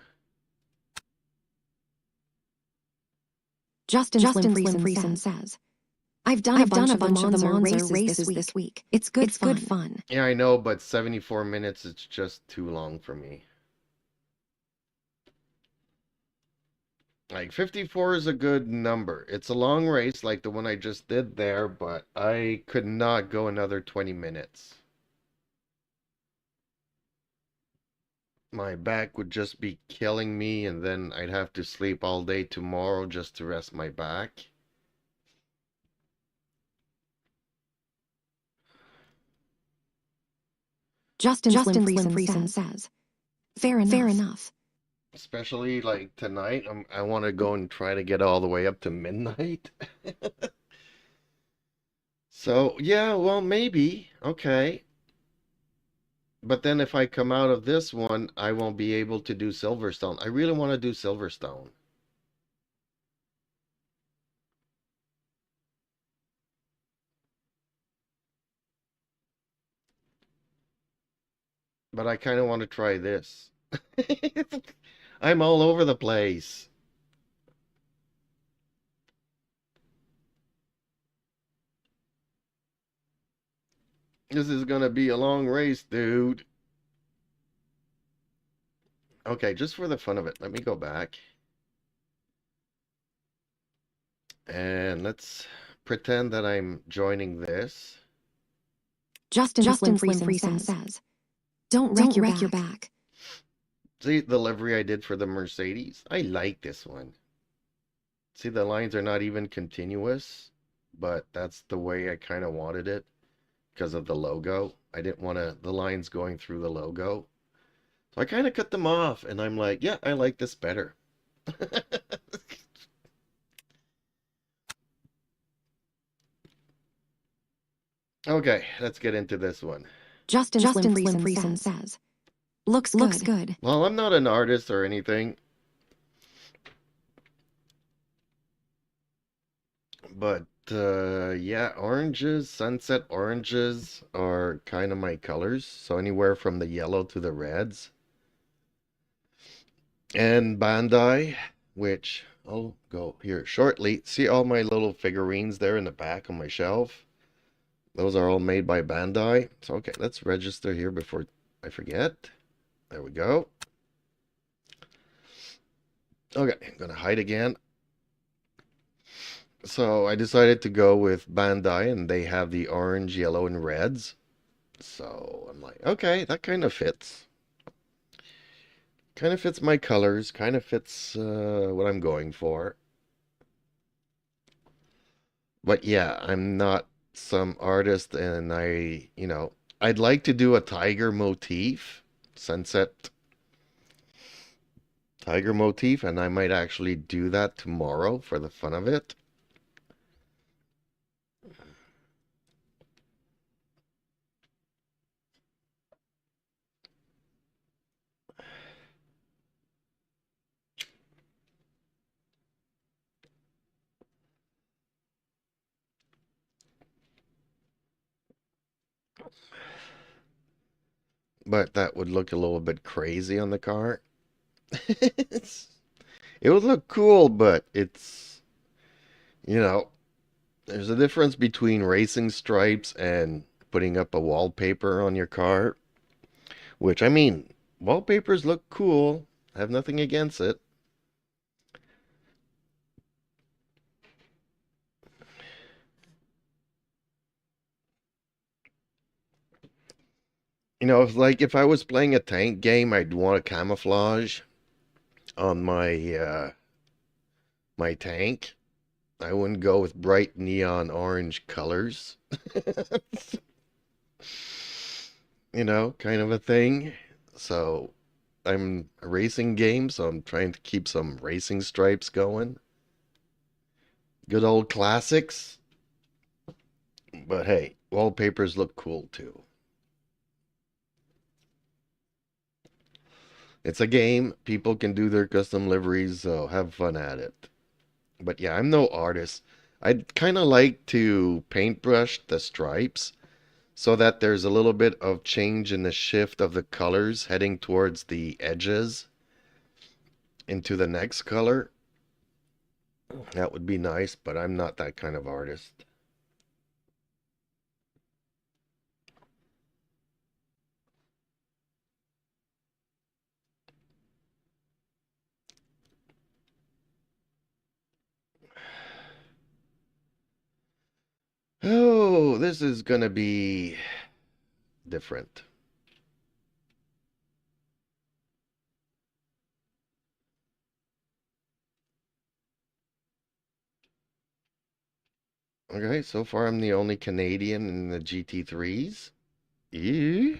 Justin Friesen says, I've done a bunch of the Monza races this week. It's good fun. Yeah, I know, but 74 minutes is just too long for me. Like 54 is a good number. It's a long race like the one I just did there, but I could not go another 20 minutes. My back would just be killing me, and then I'd have to sleep all day tomorrow just to rest my back. Justin Friesen says, fair enough. Especially like tonight, I want to go and try to get all the way up to midnight. So, yeah, well, maybe. Okay. But then if I come out of this one, I won't be able to do Silverstone. I really want to do Silverstone. But I kind of want to try this. I'm all over the place. This is going to be a long race, dude. Okay, just for the fun of it, let me go back. And let's pretend that I'm joining this. Justin Slim Friesen says, don't wreck your back. See the livery I did for the Mercedes? I like this one. See, the lines are not even continuous, but that's the way I kind of wanted it because of the logo. I didn't want the lines going through the logo. So I kind of cut them off, and I'm like, yeah, I like this better. Okay, let's get into this one. Justin Slim Friesen says, looks good. Well, I'm not an artist or anything, but yeah, oranges, sunset oranges are kind of my colors. So anywhere from the yellow to the reds. And Bandai, which I'll go here shortly. See all my little figurines there in the back on my shelf? Those are all made by Bandai. So, okay, let's register here before I forget. There we go. Okay, I'm going to hide again. So I decided to go with Bandai, and they have the orange, yellow, and reds. So I'm like, okay, that kind of fits. Kind of fits my colors. Kind of fits what I'm going for. But yeah, I'm not some artist, and I'd like to do a tiger motif, sunset tiger motif, and I might actually do that tomorrow for the fun of it. But that would look a little bit crazy on the car. It would look cool, but it's, there's a difference between racing stripes and putting up a wallpaper on your car. Which, I mean, wallpapers look cool. I have nothing against it. It's like if I was playing a tank game, I'd want a camouflage on my tank. I wouldn't go with bright neon orange colors. Kind of a thing. So I'm a racing game, so I'm trying to keep some racing stripes going. Good old classics. But hey, wallpapers look cool too. It's a game. People can do their custom liveries, so have fun at it. But yeah, I'm no artist. I'd kind of like to paintbrush the stripes so that there's a little bit of change in the shift of the colors heading towards the edges into the next color. That would be nice, but I'm not that kind of artist. Oh, this is gonna be different. Okay, so far I'm the only Canadian in the GT3s. Ew.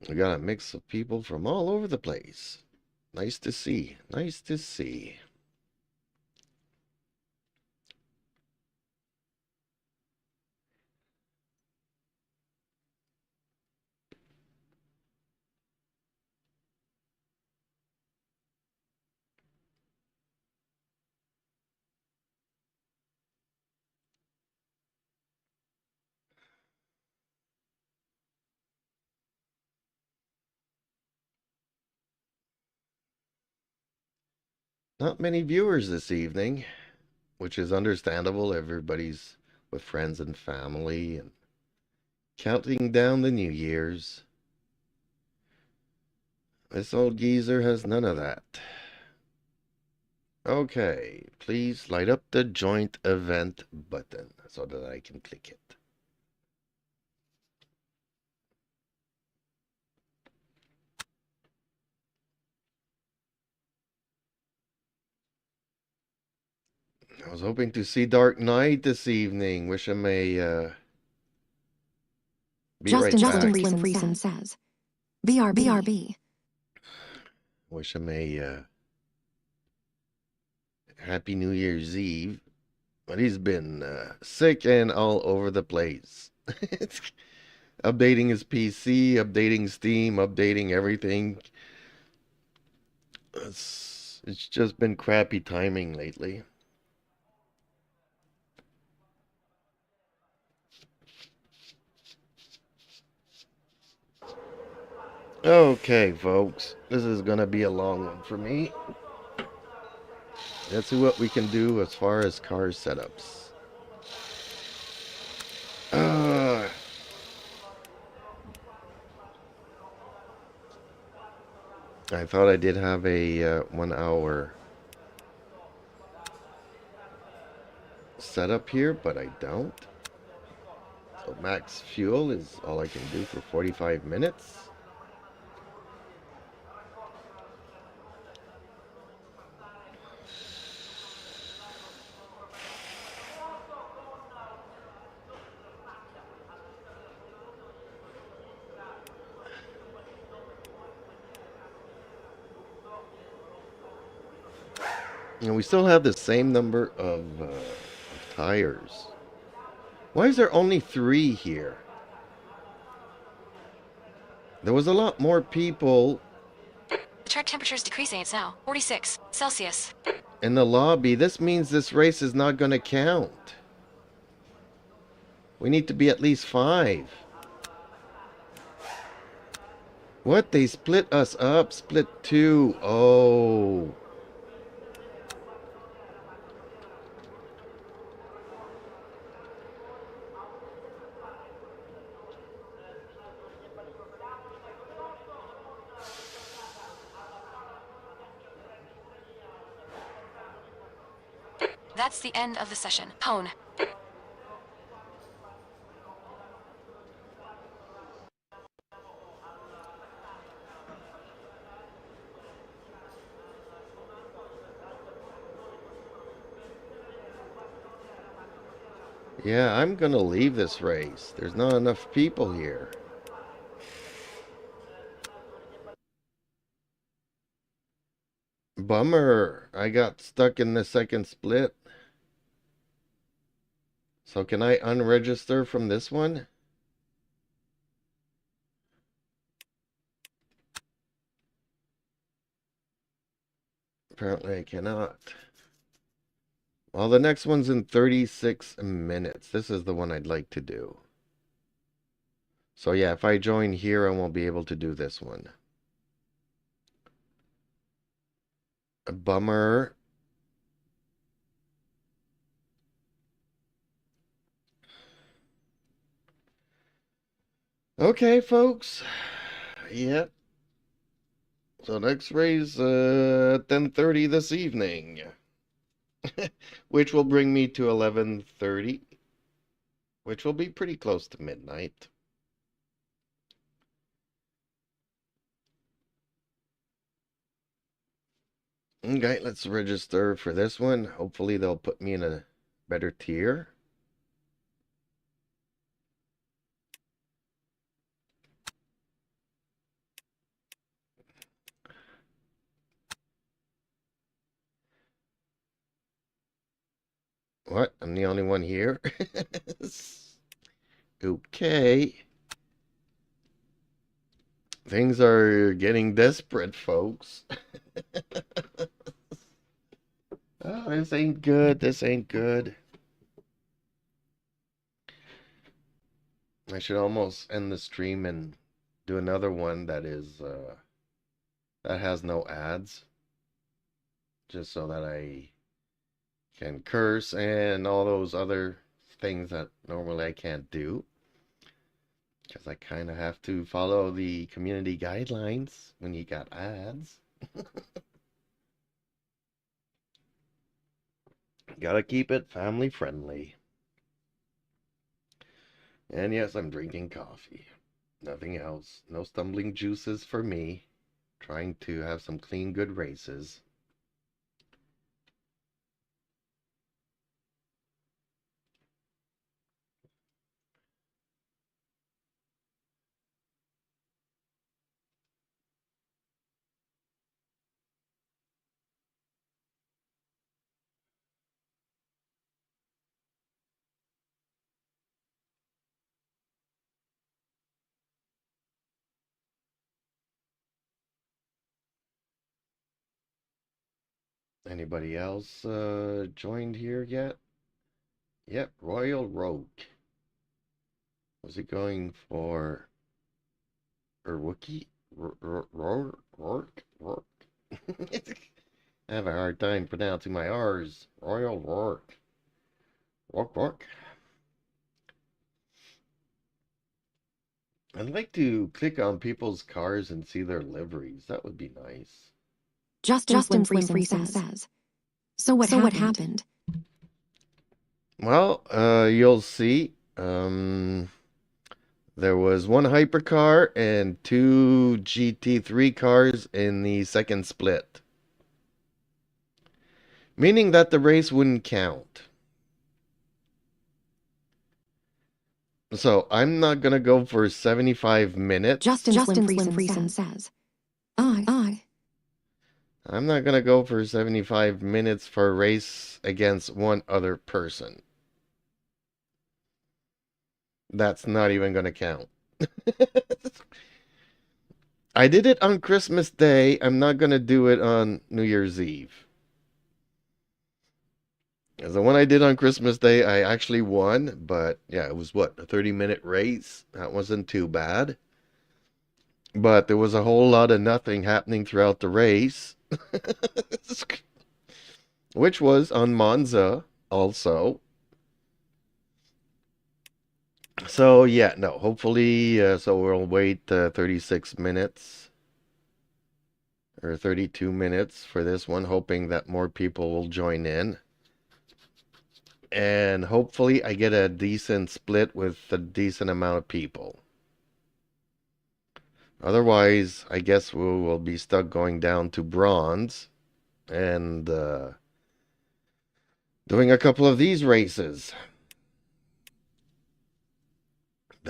We got a mix of people from all over the place. Nice to see. Nice to see. Not many viewers this evening, which is understandable. Everybody's with friends and family and counting down the New Year's. This old geezer has none of that. Okay, please light up the joint event button so that I can click it. I was hoping to see Dark Knight this evening. Wish him a be right Justin back. Friesen says, BRB. Wish him a Happy New Year's Eve. But he's been sick and all over the place. Updating his PC, updating Steam, updating everything. It's just been crappy timing lately. Okay, folks. This is going to be a long one for me. Let's see what we can do as far as car setups. I thought I did have a 1 hour setup here, but I don't. So max fuel is all I can do for 45 minutes. And we still have the same number of tires. Why is there only 3 here? There was a lot more people The track temperature is decreasing. It's now 46 Celsius. in the lobby. This means this race is not going to count. We need to be at least 5. What? They split us up? Split 2. Oh. That's the end of the session. Hone. Yeah, I'm gonna leave this race. There's not enough people here. Bummer. I got stuck in the second split. So can I unregister from this one? Apparently I cannot. Well, the next one's in 36 minutes. This is the one I'd like to do. So yeah, if I join here, I won't be able to do this one. A bummer. Okay, folks. Yep. So next race, 10:30 this evening. Which will bring me to 11:30. Which will be pretty close to midnight. Okay, let's register for this one. Hopefully they'll put me in a better tier. What? I'm the only one here? Okay. Things are getting desperate, folks. Oh, this ain't good. This ain't good. I should almost end the stream and do another one that is that has no ads. just so that I can curse and all those other things that normally I can't do. Because I kind of have to follow the community guidelines when you got ads. Gotta keep it family friendly. And yes, I'm drinking coffee. Nothing else. No stumbling juices for me. Trying to have some clean, good races. Anybody else joined here yet? Yep, Royal Rogue. Was he going for Wookie? Rourke? I have a hard time pronouncing my R's. Royal Rourke. Rourke. I'd like to click on people's cars and see their liveries. That would be nice. Justin Slim Friesen says. So what happened? Well, you'll see. There was one hypercar and two GT3 cars in the second split. Meaning that the race wouldn't count. So I'm not going to go for 75 minutes. Justin Slim Friesen says. I'm not going to go for 75 minutes for a race against one other person. That's not even going to count. I did it on Christmas Day. I'm not going to do it on New Year's Eve. As the one I did on Christmas Day, I actually won. But yeah, it was what, a 30-minute race? That wasn't too bad. But there was a whole lot of nothing happening throughout the race. Which was on Monza also. So yeah, no, hopefully, so we'll wait 36 minutes or 32 minutes for this one, hoping that more people will join in. And hopefully I get a decent split with a decent amount of people. Otherwise, I guess we will be stuck going down to bronze and doing a couple of these races.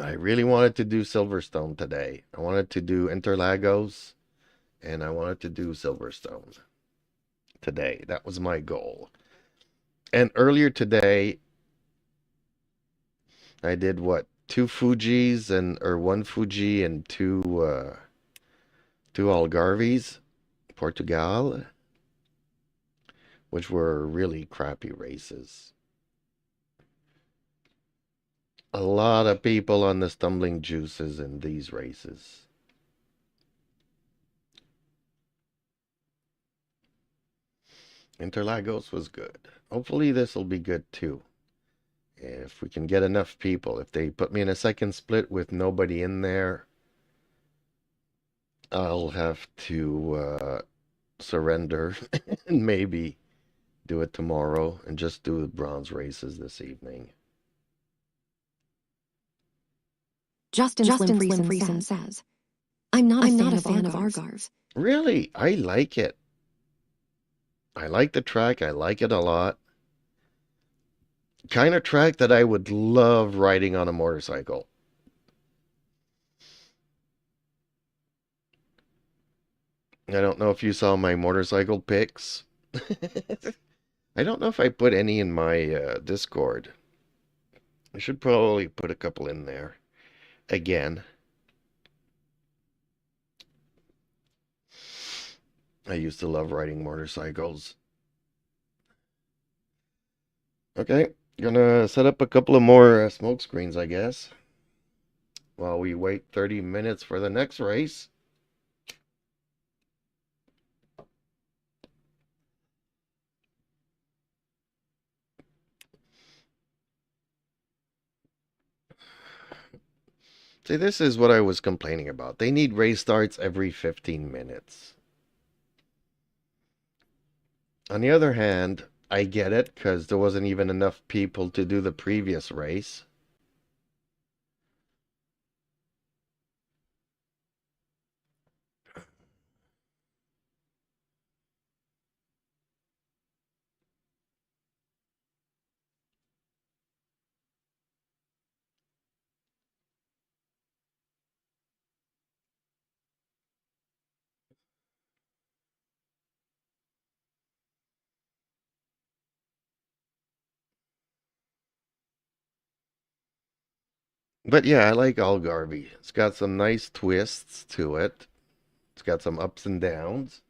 I really wanted to do Silverstone today. I wanted to do Interlagos, and I wanted to do Silverstone today. That was my goal. And earlier today, I did what? 2 Fujis or 1 Fuji and 2 Algarves, Portugal, which were really crappy races. A lot of people on the stumbling juices in these races. Interlagos was good. Hopefully this will be good too. If we can get enough people. If they put me in a second split with nobody in there, I'll have to surrender and maybe do it tomorrow and just do the bronze races this evening. Justin Slim Friesen says. I'm not a fan of Algarves. Really? I like it. I like the track. I like it a lot. Kind of track that I would love riding on a motorcycle. I don't know if you saw my motorcycle pics. I don't know if I put any in my Discord. I should probably put a couple in there. Again. I used to love riding motorcycles. Okay, gonna set up a couple of more smoke screens, I guess, while we wait 30 minutes for the next race. See, this is what I was complaining about. They need race starts every 15 minutes. On the other hand, I get it, because there wasn't even enough people to do the previous race. But yeah, I like Algarve. It's got some nice twists to it. It's got some ups and downs.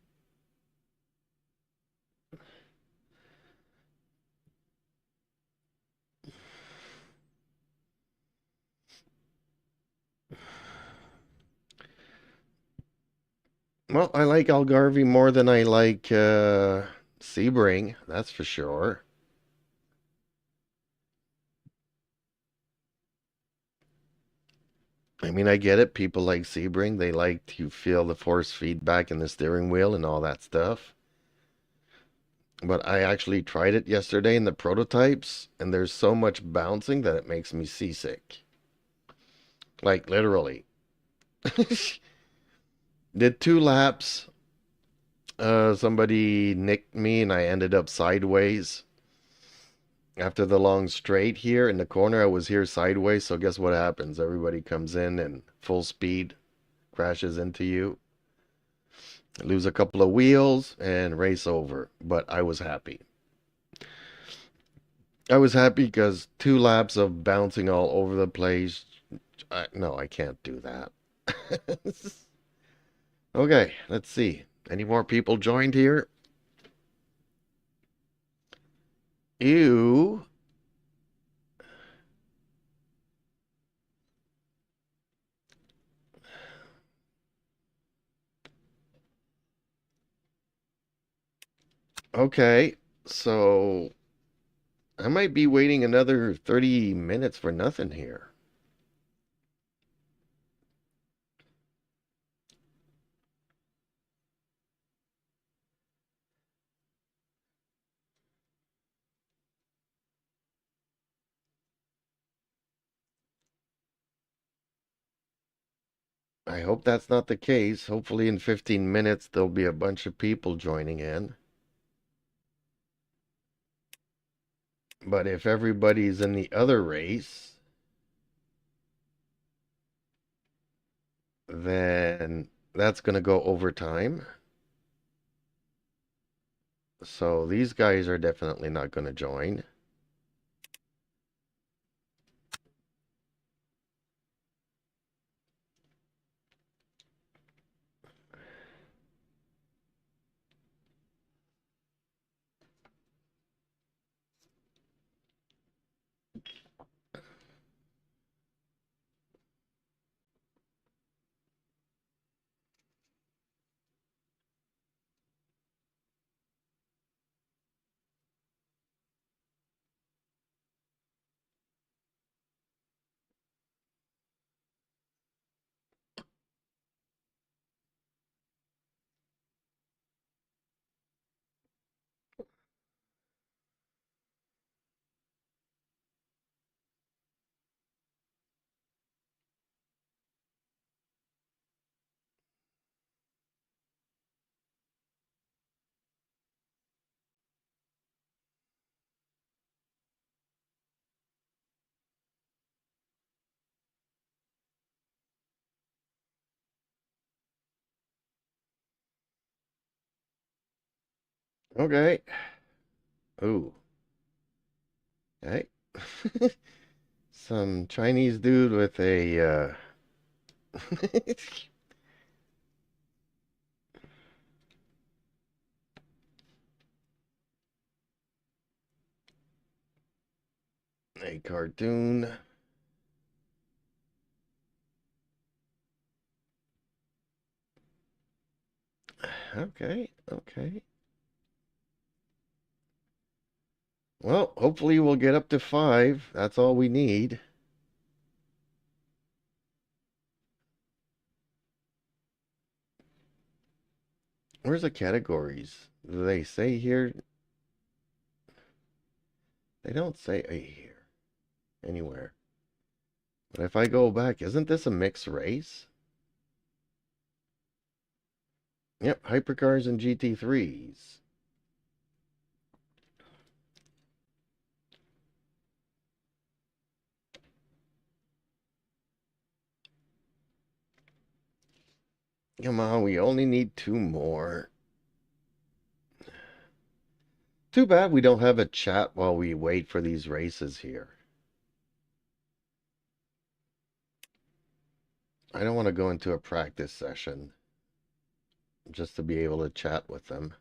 Well, I like Algarve more than I like Sebring, that's for sure. I mean, I get it. People like Sebring. They like to feel the force feedback in the steering wheel and all that stuff. But I actually tried it yesterday in the prototypes, and there's so much bouncing that it makes me seasick. Like, literally. Did 2 laps. Somebody nicked me, and I ended up sideways. After the long straight here in the corner, I was here sideways, so guess what happens? Everybody comes in and full speed crashes into you. Lose a couple of wheels and race over. But I was happy. I was happy because 2 laps of bouncing all over the place. No, I can't do that. Okay, let's see. Any more people joined here? Ew. Okay, so I might be waiting another 30 minutes for nothing here. I hope that's not the case. Hopefully in 15 minutes there'll be a bunch of people joining in. But if everybody's in the other race, then that's going to go overtime. So these guys are definitely not going to join. Okay. Ooh. Okay. Some Chinese dude with a a cartoon. Okay, okay. Well, hopefully we'll get up to 5. That's all we need. Where's the categories? Do they say here? They don't say here anywhere. But if I go back, isn't this a mixed race? Yep, hypercars and GT3s. Come on, we only need 2 more. Too bad we don't have a chat while we wait for these races here. I don't want to go into a practice session just to be able to chat with them.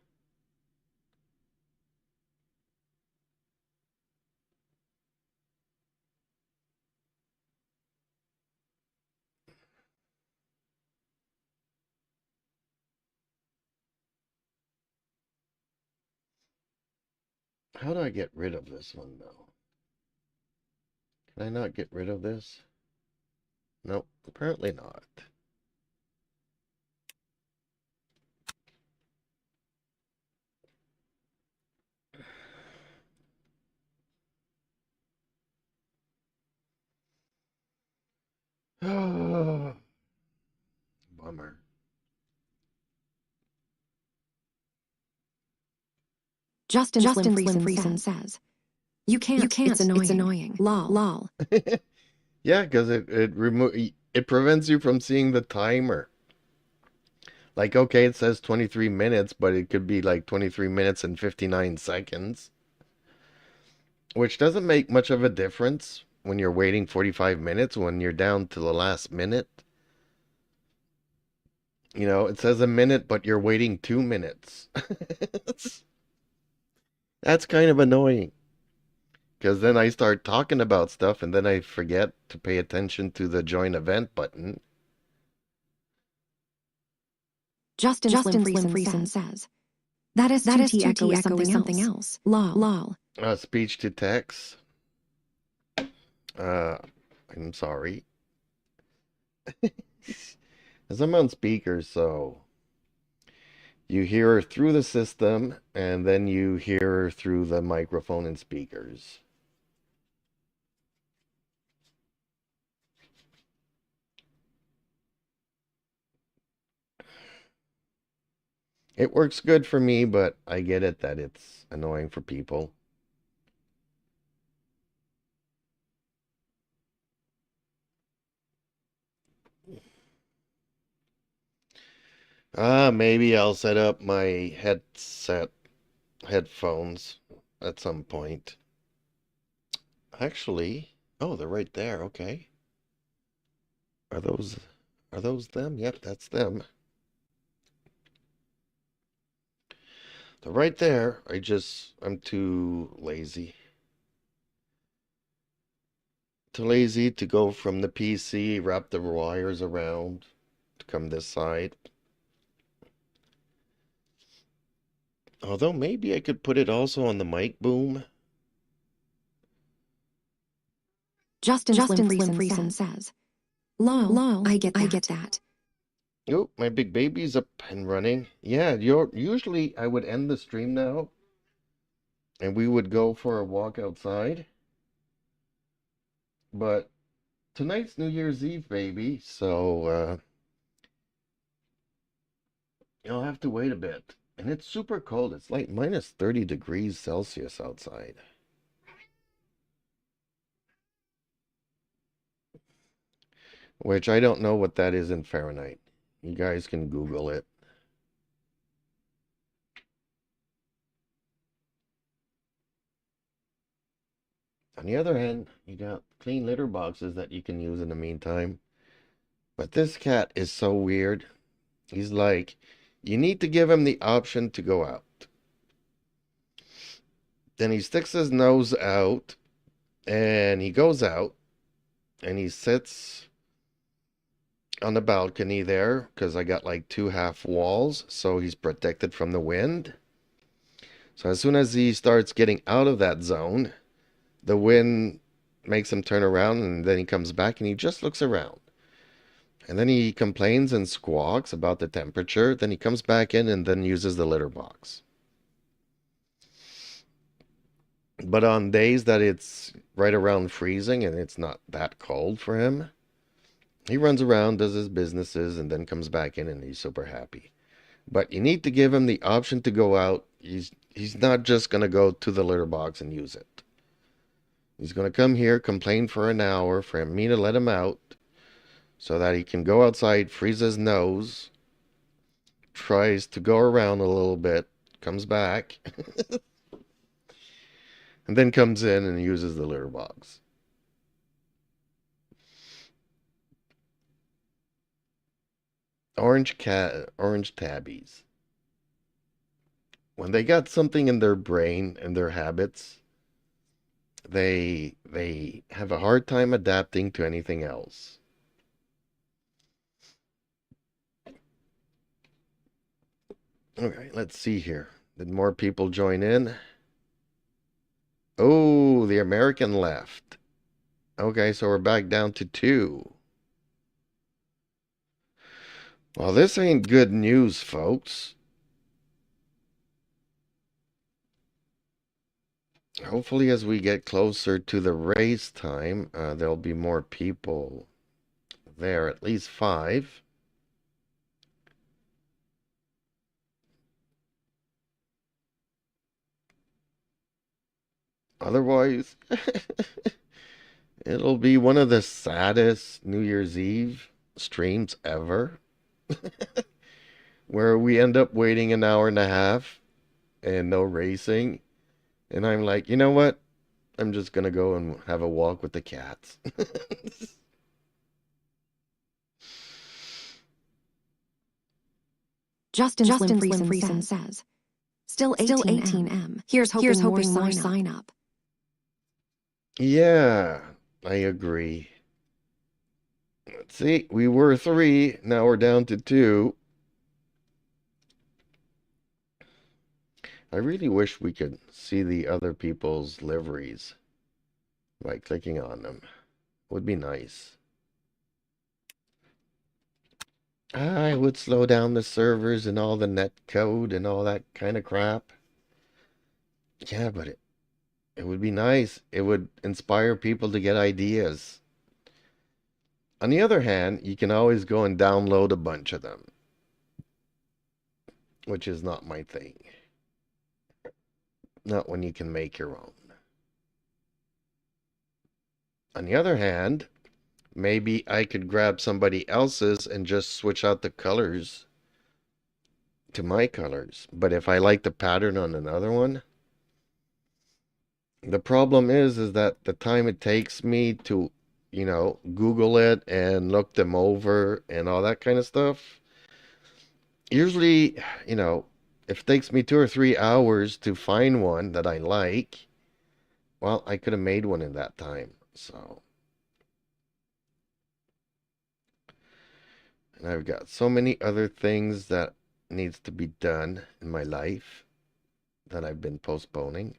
How do I get rid of this one, though? Can I not get rid of this? Nope, apparently not. Bummer. Justin Slim Friesen says, You can't. It's annoying. Lol. Yeah, because it prevents you from seeing the timer. Like, okay, it says 23 minutes, but it could be like 23 minutes and 59 seconds. Which doesn't make much of a difference when you're waiting 45 minutes, when you're down to the last minute. You know, it says a minute, but you're waiting 2 minutes. That's kind of annoying. Because then I start talking about stuff and then I forget to pay attention to the join event button. Justin Slim Friesen says, That is 2T echoing something else. Lol. Speech to text. I'm sorry. As I'm on speaker, so you hear her through the system and then you hear her through the microphone and speakers. It works good for me, but I get it that it's annoying for people. Maybe I'll set up my headphones at some point. Actually, oh, they're right there. Okay. Are those them? Yep, that's them. They're right there. I'm too lazy. Too lazy to go from the PC, wrap the wires around to come this side. Although maybe I could put it also on the mic boom. Justin Slim Friesen says, Lol, I get that. Oh, my big baby's up and running. Yeah, usually I would end the stream now and we would go for a walk outside. But tonight's New Year's Eve, baby, so you'll have to wait a bit. And it's super cold. It's like minus 30 degrees Celsius outside. Which I don't know what that is in Fahrenheit. You guys can Google it. On the other hand, you got clean litter boxes that you can use in the meantime. But this cat is so weird. He's like, you need to give him the option to go out. Then he sticks his nose out and he goes out and he sits on the balcony there because I got like 2 half walls, so he's protected from the wind. So as soon as he starts getting out of that zone, the wind makes him turn around and then he comes back and he just looks around. And then he complains and squawks about the temperature. Then he comes back in and then uses the litter box. But on days that it's right around freezing and it's not that cold for him, he runs around, does his businesses, and then comes back in and he's super happy. But you need to give him the option to go out. He's not just going to go to the litter box and use it. He's going to come here, complain for an hour for me to let him out so that he can go outside, freeze his nose, tries to go around a little bit, comes back, and then comes in and uses the litter box. Orange tabbies. When they got something in their brain and their habits, they have a hard time adapting to anything else. Okay, let's see here. Did more people join in? Oh, the American left. Okay, so we're back down to 2. Well, this ain't good news, folks. Hopefully, as we get closer to the race time, there'll be more people there, at least 5. Otherwise, it'll be one of the saddest New Year's Eve streams ever. Where we end up waiting an hour and a half and no racing. And I'm like, you know what? I'm just going to go and have a walk with the cats. Justin Slim Friesen says, Still 18M. Here's hoping more sign up. Yeah, I agree. Let's see, we were 3, now we're down to 2. I really wish we could see the other people's liveries by clicking on them. Would be nice. I would slow down the servers and all the net code and all that kind of crap. Yeah, but it would be nice. It would inspire people to get ideas. On the other hand, you can always go and download a bunch of them, which is not my thing. Not when you can make your own. On the other hand, maybe I could grab somebody else's and just switch out the colors to my colors. But if I like the pattern on another one, the problem is that the time it takes me to, Google it and look them over and all that kind of stuff, usually, if it takes me 2 or 3 hours to find one that I like, well, I could have made one in that time. So, and I've got so many other things that needs to be done in my life that I've been postponing.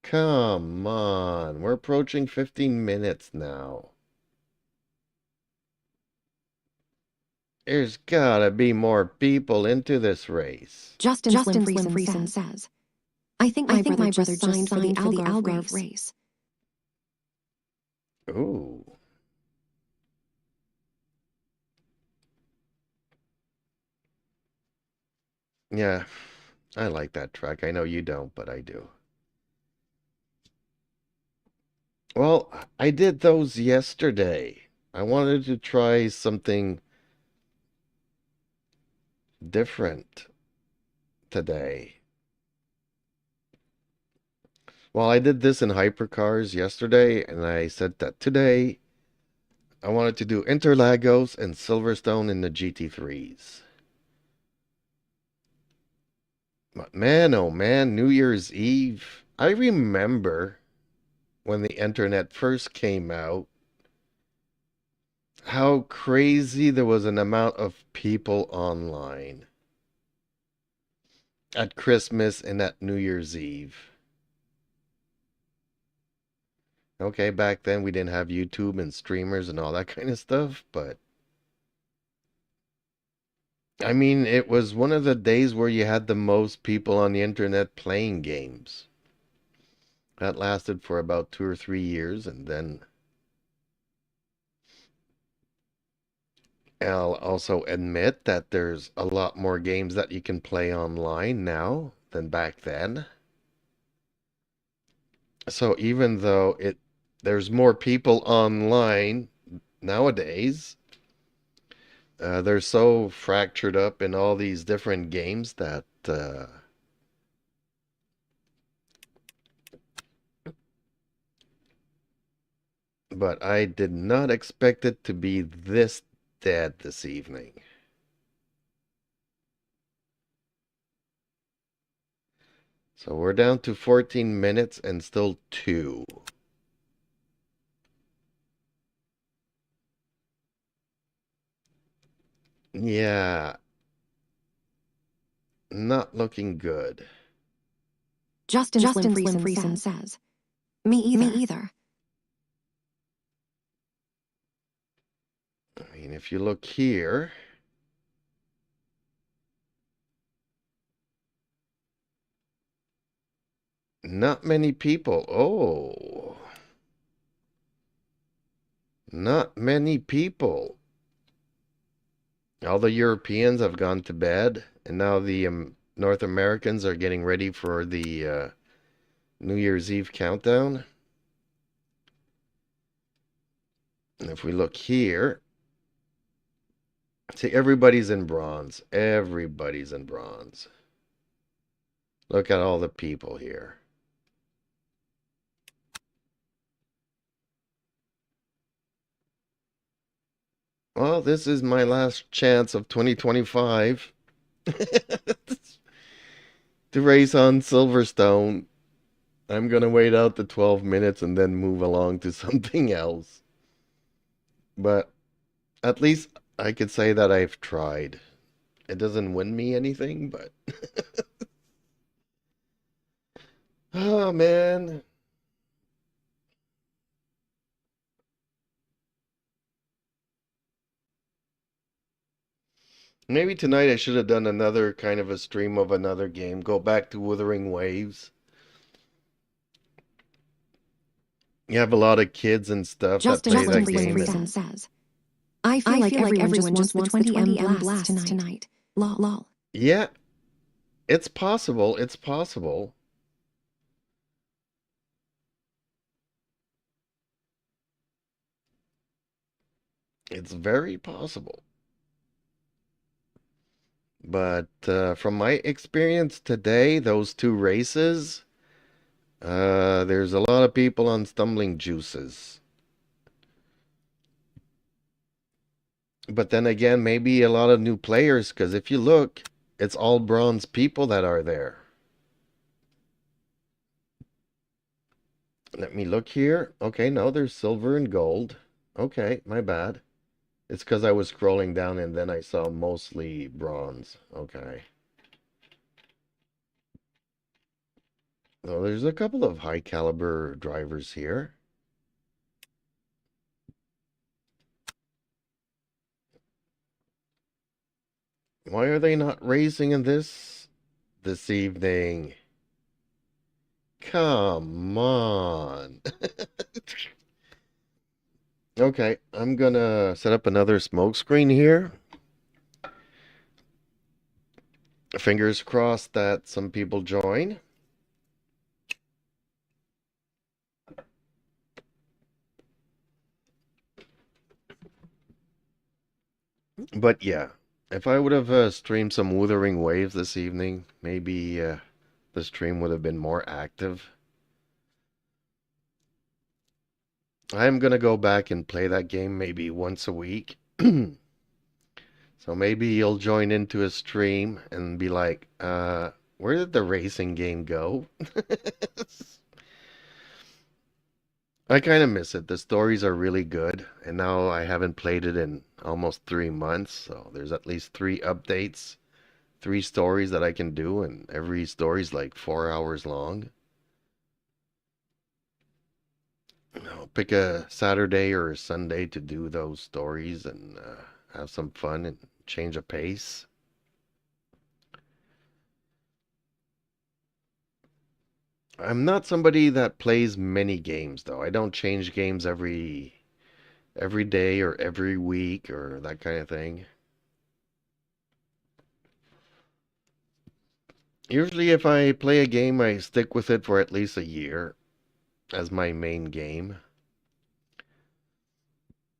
Come on, we're approaching 15 minutes now. There's gotta be more people into this race. Justin Slim Friesen says, I think my brother just signed for the Algarve race. Ooh. Yeah, I like that track. I know you don't, but I do. Well, I did those yesterday. I wanted to try something different today. Well, I did this in hypercars yesterday, and I said that today I wanted to do Interlagos and Silverstone in the GT3s. But man, oh man, New Year's Eve. I remember when the internet first came out, how crazy there was an amount of people online at Christmas and at New Year's Eve. Okay, back then we didn't have YouTube and streamers and all that kind of stuff, but I mean, it was one of the days where you had the most people on the internet playing games. That lasted for about 2 or 3 years, and then I'll also admit that there's a lot more games that you can play online now than back then. So even though there's more people online nowadays, they're so fractured up in all these different games that but I did not expect it to be this dead this evening. So we're down to 14 minutes and still 2. Yeah. Not looking good. Justin Slim Friesen says, Me either. I mean, if you look here, not many people. Oh. Not many people. All the Europeans have gone to bed, and now the North Americans are getting ready for the New Year's Eve countdown. And if we look here, see, everybody's in bronze. Everybody's in bronze. Look at all the people here. Well, this is my last chance of 2025 to race on Silverstone. I'm going to wait out the 12 minutes and then move along to something else. But at least I could say that I've tried. It doesn't win me anything, but... Oh, man. Maybe tonight I should have done another kind of a stream of another game. Go back to Wuthering Waves. You have a lot of kids and stuff that play that game. Friesen says, I feel like everyone just wants the 20M blast tonight. Lol. Yeah, it's possible. It's possible. It's very possible. But from my experience today, those 2 races, there's a lot of people on stumbling juices. But then again, maybe a lot of new players, because if you look, it's all bronze people that are there. Let me look here. Okay, no, there's silver and gold. Okay, my bad. It's because I was scrolling down and then I saw mostly bronze. Okay. So there's a couple of high caliber drivers here. Why are they not racing in this evening? Come on. Okay, I'm gonna set up another smoke screen here. Fingers crossed that some people join. But yeah, if I would have streamed some Wuthering Waves this evening, maybe the stream would have been more active. I'm gonna go back and play that game maybe once a week. So maybe you'll join into a stream and be like, where did the racing game go? I kind of miss it. The stories are really good, and now I haven't played it in almost 3 months, so there's at least 3 updates, 3 stories that I can do, and every story's like 4 hours long. I'll pick a Saturday or a Sunday to do those stories and have some fun and change a pace. I'm not somebody that plays many games though. I don't change games every day or every week or that kind of thing. Usually if I play a game, I stick with it for at least a year as my main game.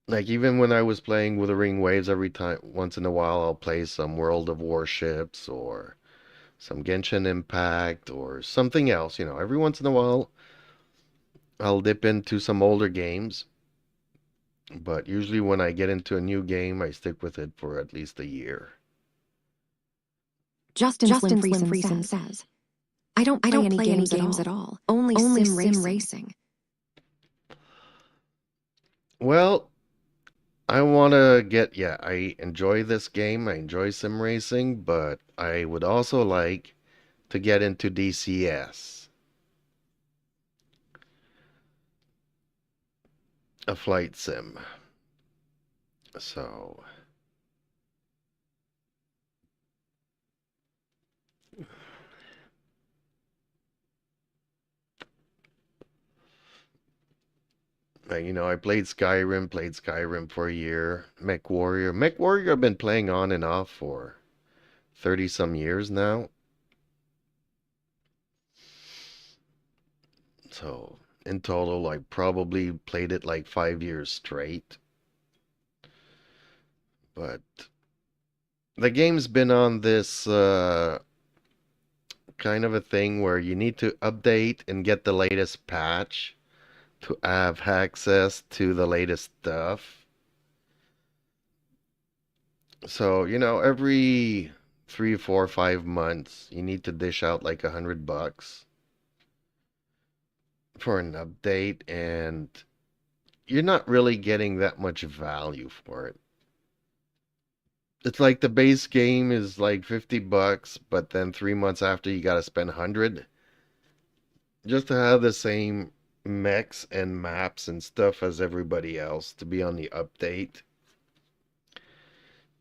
Like even when I was playing Wuthering Waves, every time once in a while I'll play some World of Warships or some Genshin Impact or something else, every once in a while I'll dip into some older games, but usually when I get into a new game, I stick with it for at least a year. Justin Slim Friesen says, I don't play any games at all. Only sim racing. Well, I want to I enjoy this game. I enjoy sim racing, but I would also like to get into DCS, a flight sim. So, I played Skyrim for a year. Mech Warrior I've been playing on and off for 30 some years now. So, in total, I probably played it like 5 years straight. But the game's been on this kind of a thing where you need to update and get the latest patch to have access to the latest stuff. So, every 3, 4, 5 months, you need to dish out like $100 for an update, and you're not really getting that much value for it. It's like the base game is like $50, but then 3 months after you gotta spend 100 just to have the same mechs and maps and stuff as everybody else to be on the update.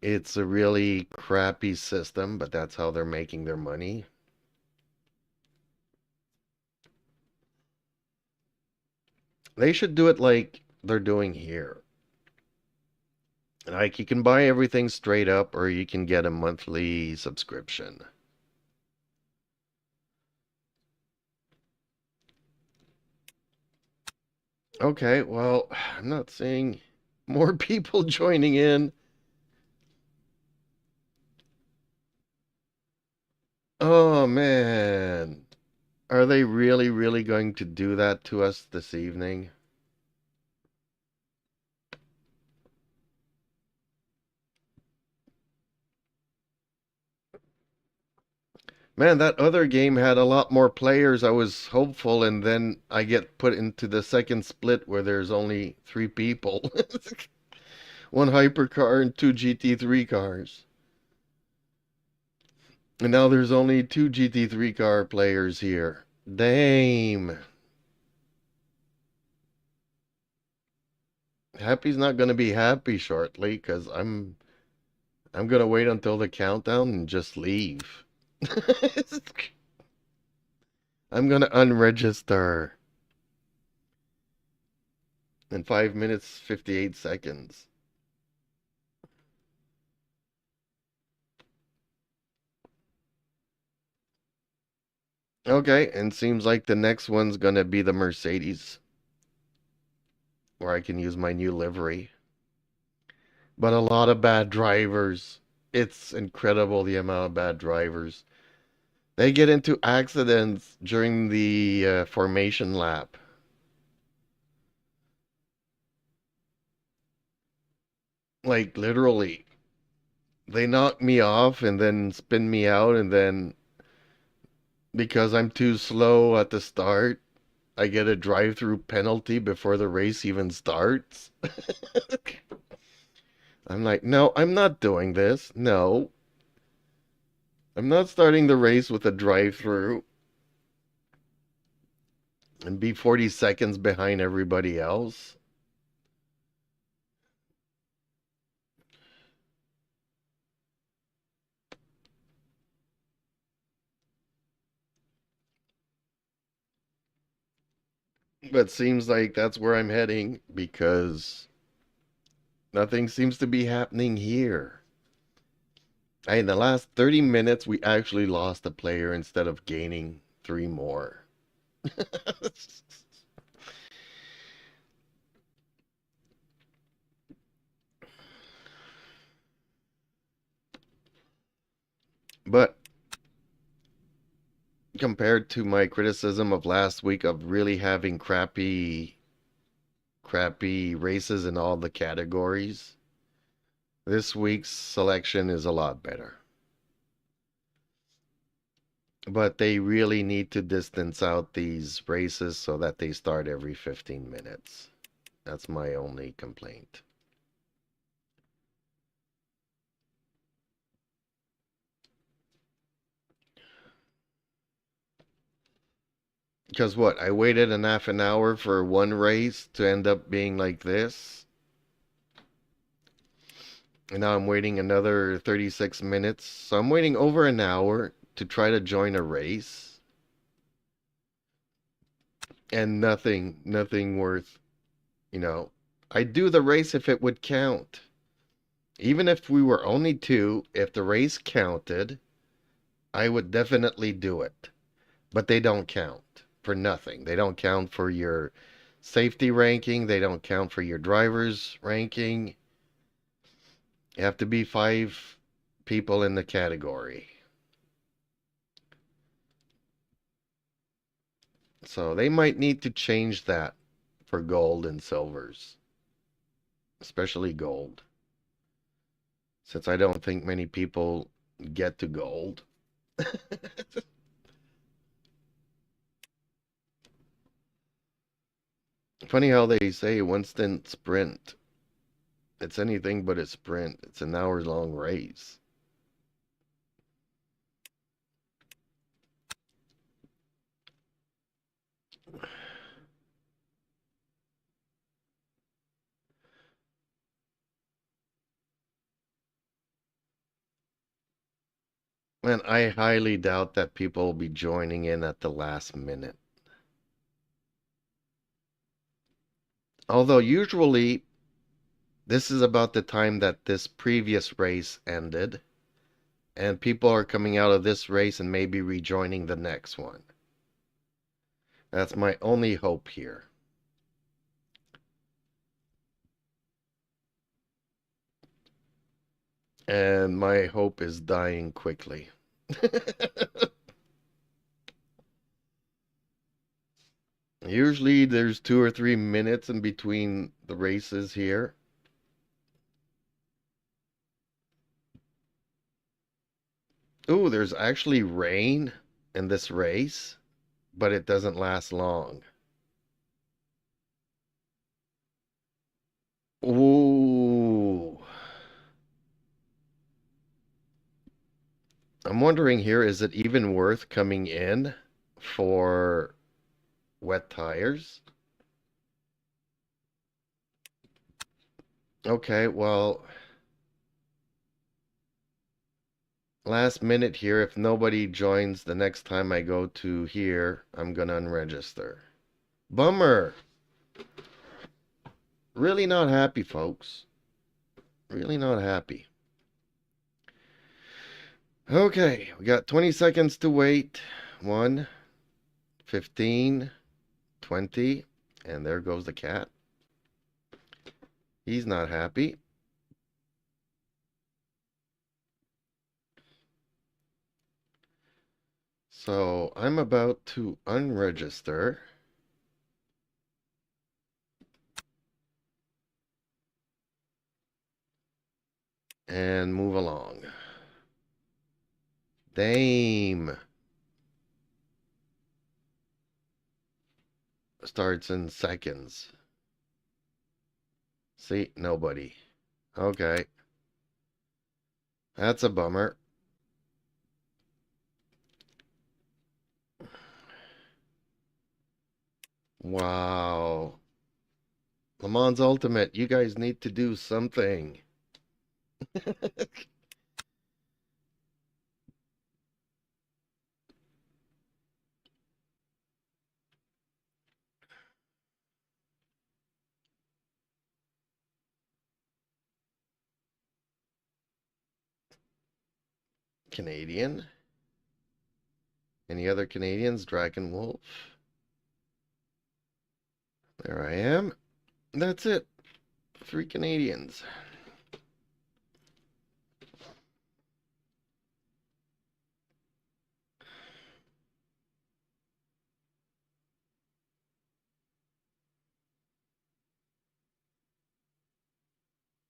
It's a really crappy system, but that's how they're making their money. They should do it like they're doing here. Like you can buy everything straight up or you can get a monthly subscription. Okay, well, I'm not seeing more people joining in. Oh man. Are they really, really going to do that to us this evening? Man, that other game had a lot more players. I was hopeful, and then I get put into the second split where there's only 3 people. One hypercar and 2 GT3 cars. And now there's only 2 GT3 car players here. Damn. Happy's not going to be happy shortly because I'm going to wait until the countdown and just leave. I'm going to unregister in 5 minutes, 58 seconds. Okay, and seems like the next one's going to be the Mercedes, where I can use my new livery. But a lot of bad drivers. It's incredible the amount of bad drivers. They get into accidents during the formation lap. Like literally. They knock me off and then spin me out, and then because I'm too slow at the start, I get a drive-through penalty before the race even starts. I'm like, no, I'm not doing this. No. I'm not starting the race with a drive-through and be 40 seconds behind everybody else. But seems like that's where I'm heading because nothing seems to be happening here. In the last 30 minutes, we actually lost a player instead of gaining 3 more. But compared to my criticism of last week of really having crappy races in all the categories, this week's selection is a lot better. But they really need to distance out these races so that they start every 15 minutes. That's my only complaint. Because what? I waited a half an hour for one race to end up being like this. And now I'm waiting another 36 minutes. So I'm waiting over an hour to try to join a race. And nothing worth, I'd do the race if it would count. Even if we were only 2, if the race counted, I would definitely do it. But they don't count for nothing. They don't count for your safety ranking. They don't count for your driver's ranking. You have to be 5 people in the category. So they might need to change that for gold and silvers. Especially gold. Since I don't think many people get to gold. Funny how they say one-stint sprint. It's anything but a sprint. It's an hour-long race. And I highly doubt that people will be joining in at the last minute. Although usually this is about the time that this previous race ended, and people are coming out of this race and maybe rejoining the next one. That's my only hope here. And my hope is dying quickly. Usually there's 2 or 3 minutes in between the races here. Ooh, there's actually rain in this race, but it doesn't last long. Ooh. I'm wondering here, is it even worth coming in for wet tires? Okay, well, last minute here, if nobody joins the next time I go to here, I'm gonna unregister. Bummer. Really not happy, folks. Really not happy. Okay, we got 20 seconds to wait. 1, 15, 20, and there goes the cat. He's not happy. So I'm about to unregister. And move along. Dame. starts in seconds. See, nobody. Okay. That's a bummer. Wow. Le Mans Ultimate, you guys need to do something. Canadian. Any other Canadians? Dragon Wolf. There I am. That's it. 3 Canadians.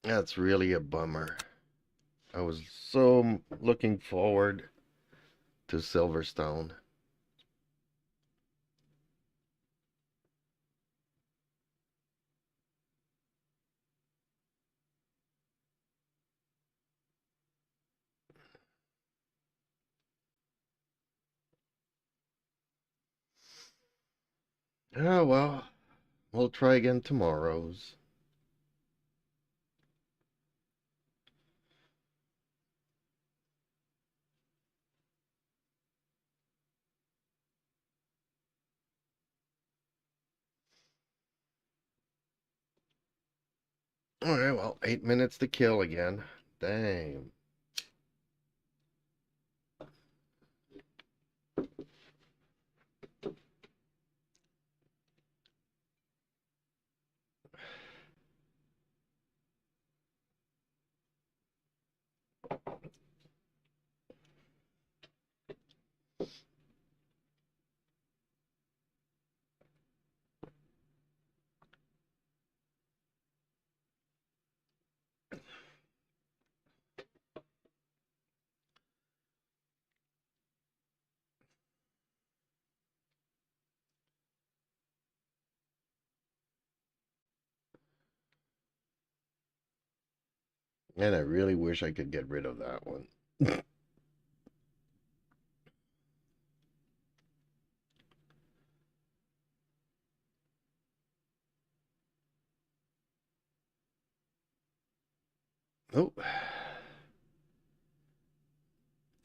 That's really a bummer. I was so looking forward to Silverstone. Oh well, we'll try again tomorrow's. Alright, well, 8 minutes to kill again. Dang. And I really wish I could get rid of that one. Oh.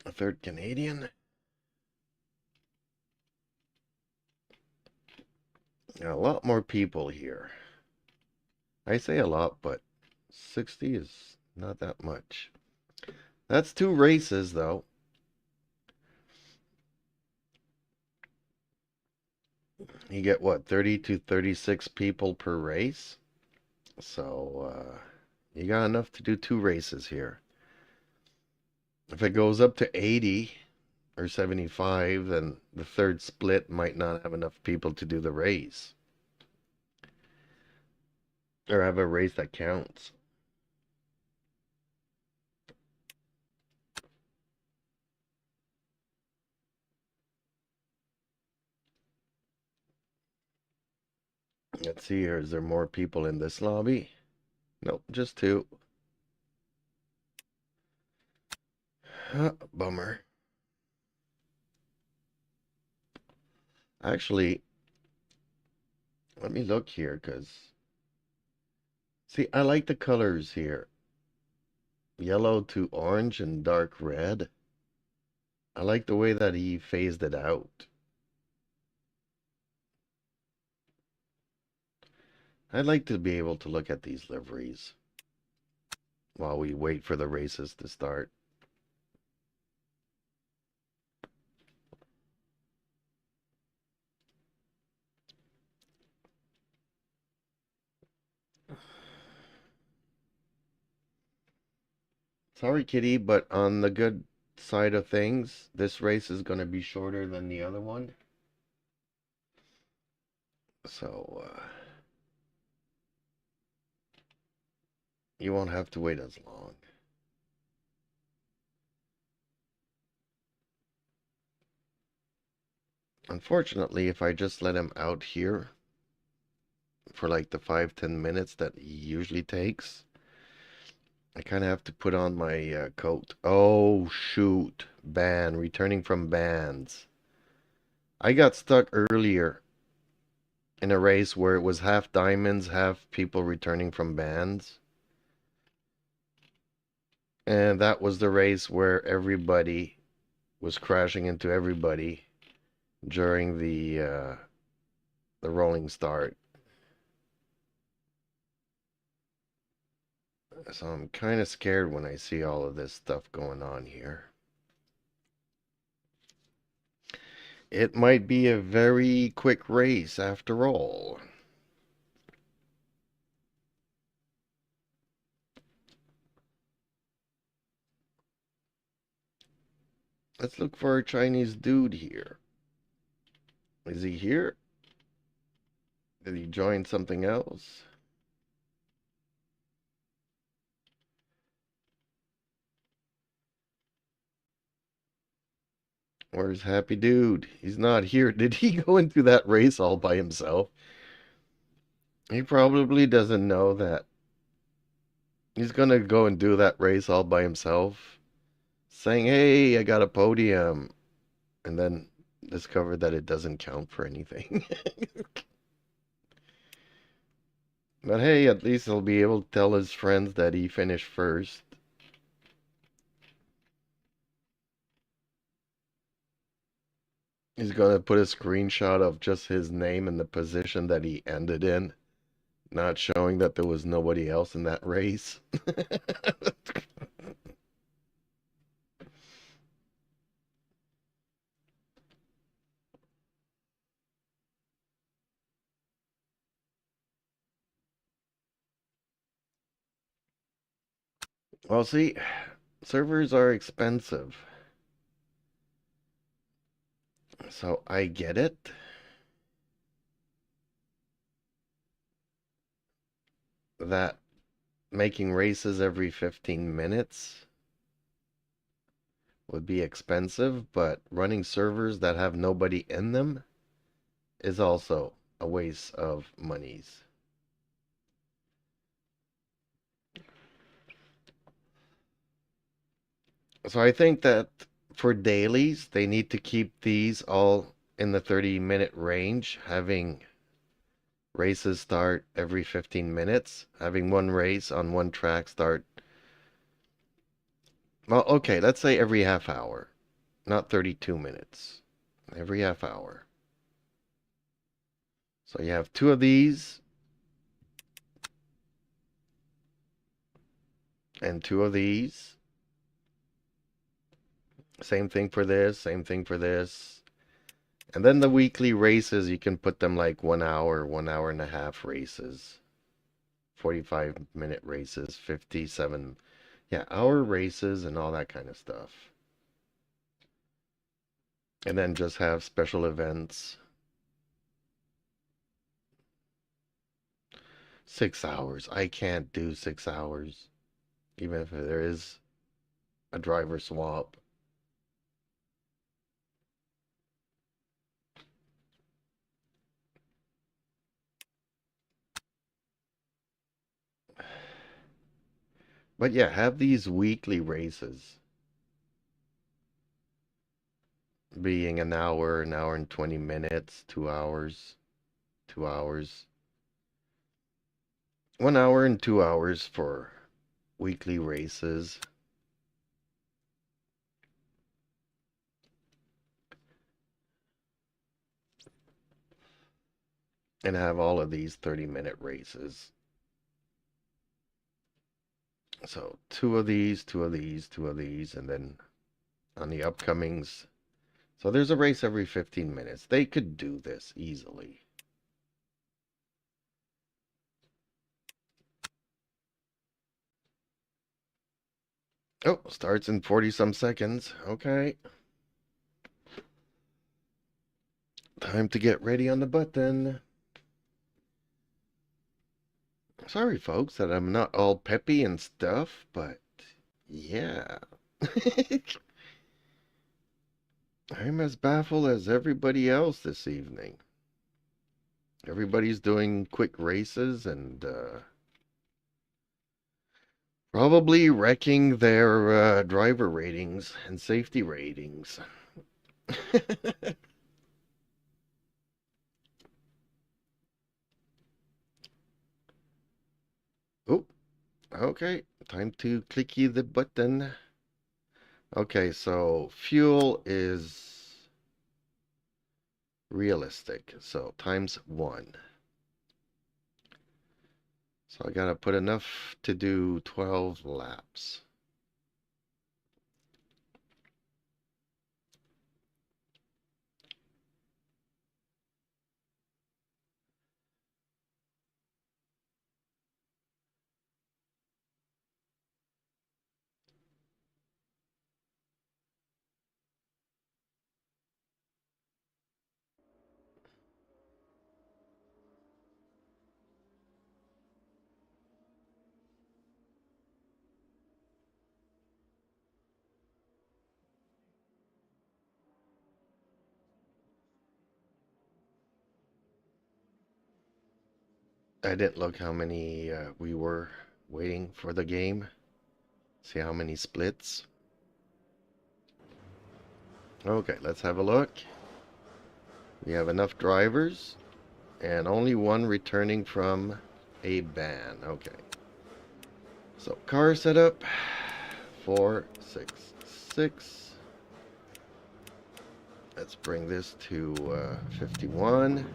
A third Canadian. A lot more people here. I say a lot, but 60 is not that much. That's 2 races, though. You get, what, 30 to 36 people per race? So, you got enough to do 2 races here. If it goes up to 80 or 75, then the third split might not have enough people to do the race. Or have a race that counts. Let's see here. Is there more people in this lobby? Nope, just 2. Bummer. Actually, let me look here, because... See, I like the colors here. Yellow to orange and dark red. I like the way that he phased it out. I'd like to be able to look at these liveries while we wait for the races to start. Sorry, Kitty, but on the good side of things, this race is going to be shorter than the other one. So, you won't have to wait as long. Unfortunately, if I just let him out here, for like the 5-10 minutes that he usually takes. I kind of have to put on my coat. Oh, shoot. Ban. Returning from bans. I got stuck earlier in a race where it was half diamonds, half people returning from bans. And that was the race where everybody was crashing into everybody during the rolling start. So I'm kind of scared when I see all of this stuff going on here. It might be a very quick race after all. Let's look for a Chinese dude here. Is he here? Did he join something else? Where's Happy Dude? He's not here. Did he go into that race all by himself? He probably doesn't know that he's gonna go and do that race all by himself, saying, hey, I got a podium, and then discover that it doesn't count for anything. But hey, at least he'll be able to tell his friends that he finished first. He's gonna put a screenshot of just his name and the position that he ended in, not showing that there was nobody else in that race. Well, see, servers are expensive. So I get it. That making races every 15 minutes would be expensive, but running servers that have nobody in them is also a waste of monies. So I think that for dailies, they need to keep these all in the 30-minute range, having races start every 15 minutes, having one race on one track start. Well, okay, let's say every half hour, not 32 minutes. Every half hour. So you have 2 of these and 2 of these. Same thing for this, same thing for this. And then the weekly races, you can put them like 1 hour, 1 and a half races. 45-minute races, 57, yeah, hour races and all that kind of stuff. And then just have special events. 6 hours. I can't do 6 hours. Even if there is a driver swap. But yeah, have these weekly races. Being an hour and 20 minutes, 2 hours, 2 hours. 1 hour and 2 hours for weekly races. And have all of these 30-minute races. So 2 of these, 2 of these, 2 of these, and then on the upcomings. So there's a race every 15 minutes. They could do this easily. Oh, starts in 40-some seconds. Okay. Time to get ready on the button. Sorry, folks, that I'm not all peppy and stuff, but yeah. I'm as baffled as everybody else this evening. Everybody's doing quick races and probably wrecking their driver ratings and safety ratings. Oh, okay. Time to clicky the button. Okay, so fuel is realistic. So times 1. So I gotta put enough to do 12 laps. I didn't look how many we were waiting for the game. See how many splits. Okay, let's have a look. We have enough drivers and only one returning from a ban. Okay. So car setup 4, 6, 6. Let's bring this to 51.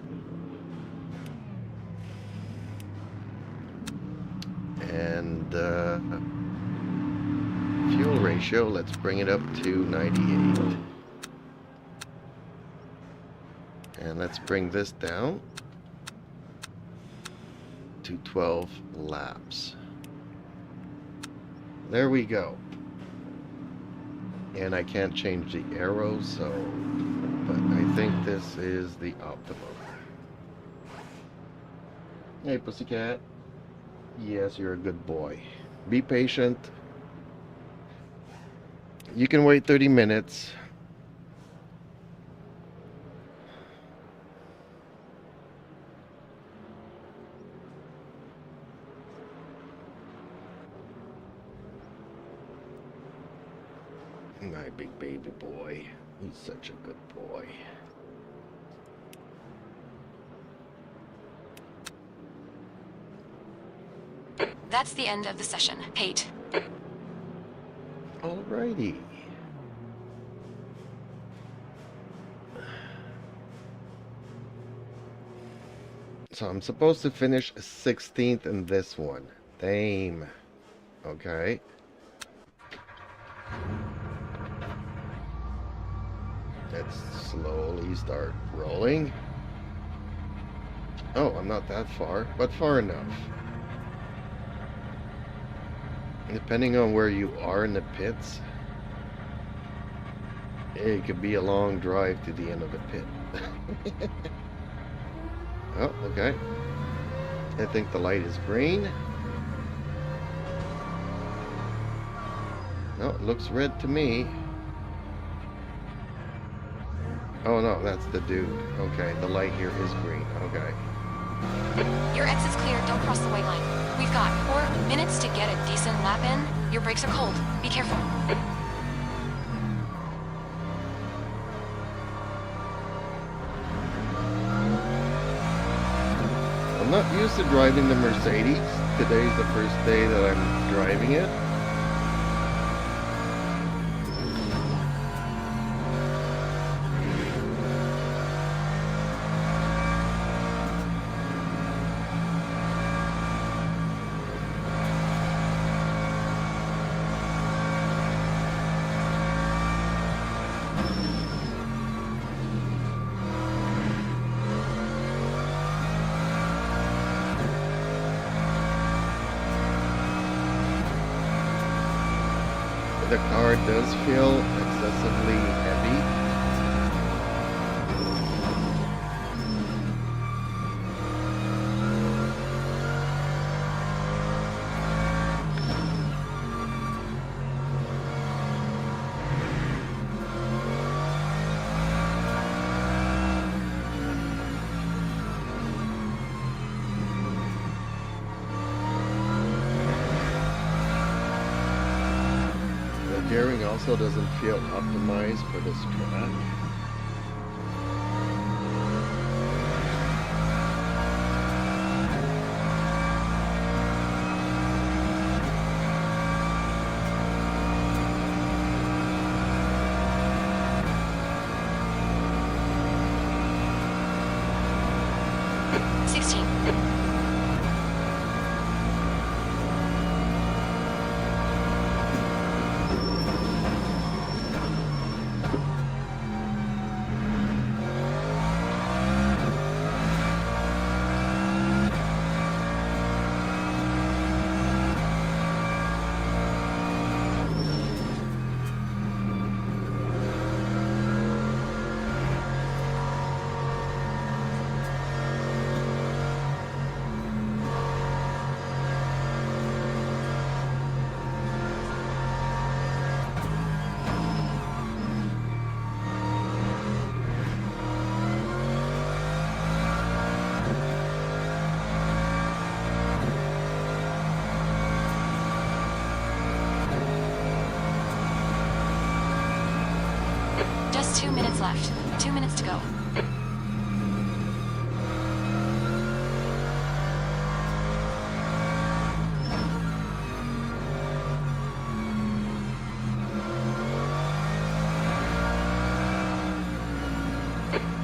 And fuel ratio, let's bring it up to 98. And let's bring this down to 12 laps. There we go. And I can't change the arrows, so, but I think this is the optimum. Hey, pussycat. Yes, you're a good boy. Be patient. You can wait 30 minutes. My big baby boy. He's such a good boy. That's the end of the session. Hate. Alrighty. So I'm supposed to finish 16th in this one. Damn. Okay. Let's slowly start rolling. Oh, I'm not that far, but far enough. Depending on where you are in the pits, it could be a long drive to the end of the pit. Oh, okay. I think the light is green. No, it looks red to me. Oh no, that's the dude. Okay, the light here is green. Okay. Your exit's clear. Don't cross the white line. We've got 4 minutes to get a decent lap in. Your brakes are cold. Be careful. I'm not used to driving the Mercedes. Today's the first day that I'm driving it. The car does feel excessively heavy. also doesn't feel optimized for this track. Just 2 minutes left. 2 minutes to go.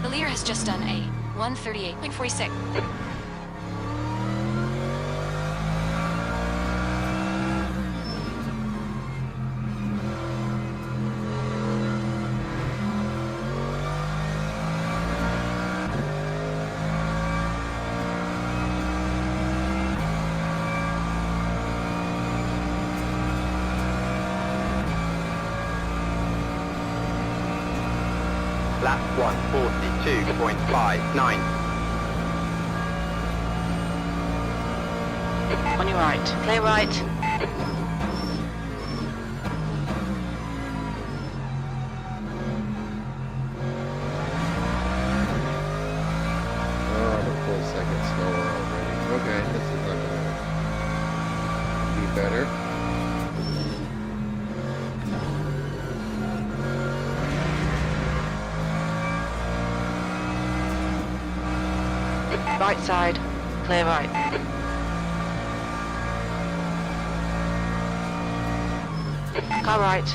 The leader has just done a 1:38.46. Lap 1:42.59. On your right. Clear right. Oh, I'm a full second slower already. Okay, this is not gonna be better. Right side. Clear right. Car right.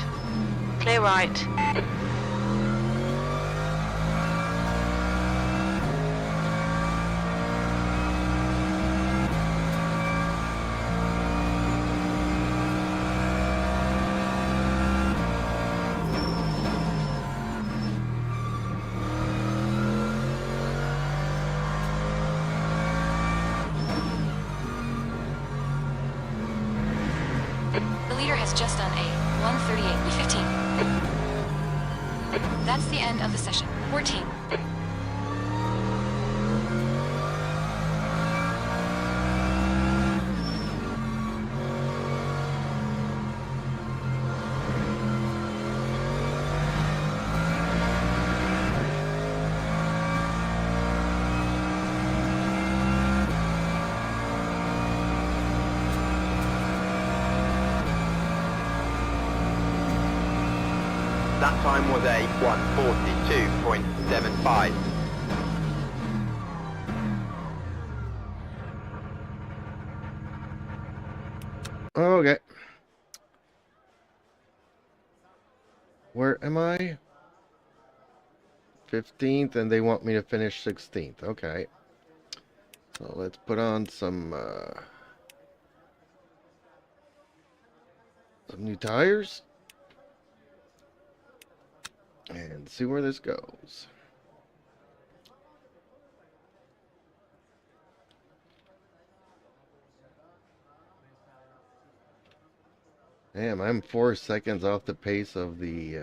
Clear right. The leader has just done a 1:38.15. That's the end of the session. 14. That time was a 1:42.75. Okay. Where am I? 15th, and they want me to finish 16th. Okay. So let's put on some new tires and see where this goes. Damn, I'm 4 seconds off the pace of the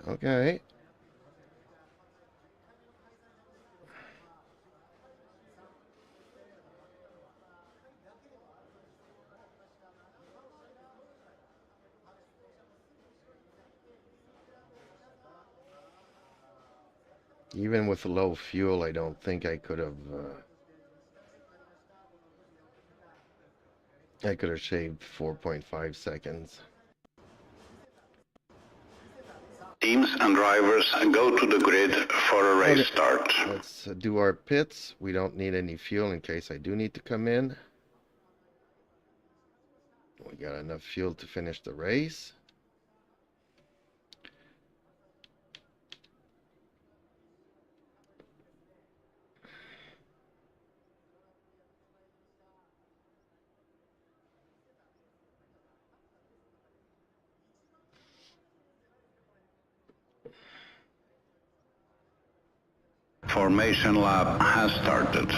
okay. Even with low fuel, I don't think I could have shaved 4.5 seconds. Teams and drivers go to the grid for a race Okay. start. Let's do our pits. We don't need any fuel in case I do need to come in. We got enough fuel to finish the race. Formation lap has started.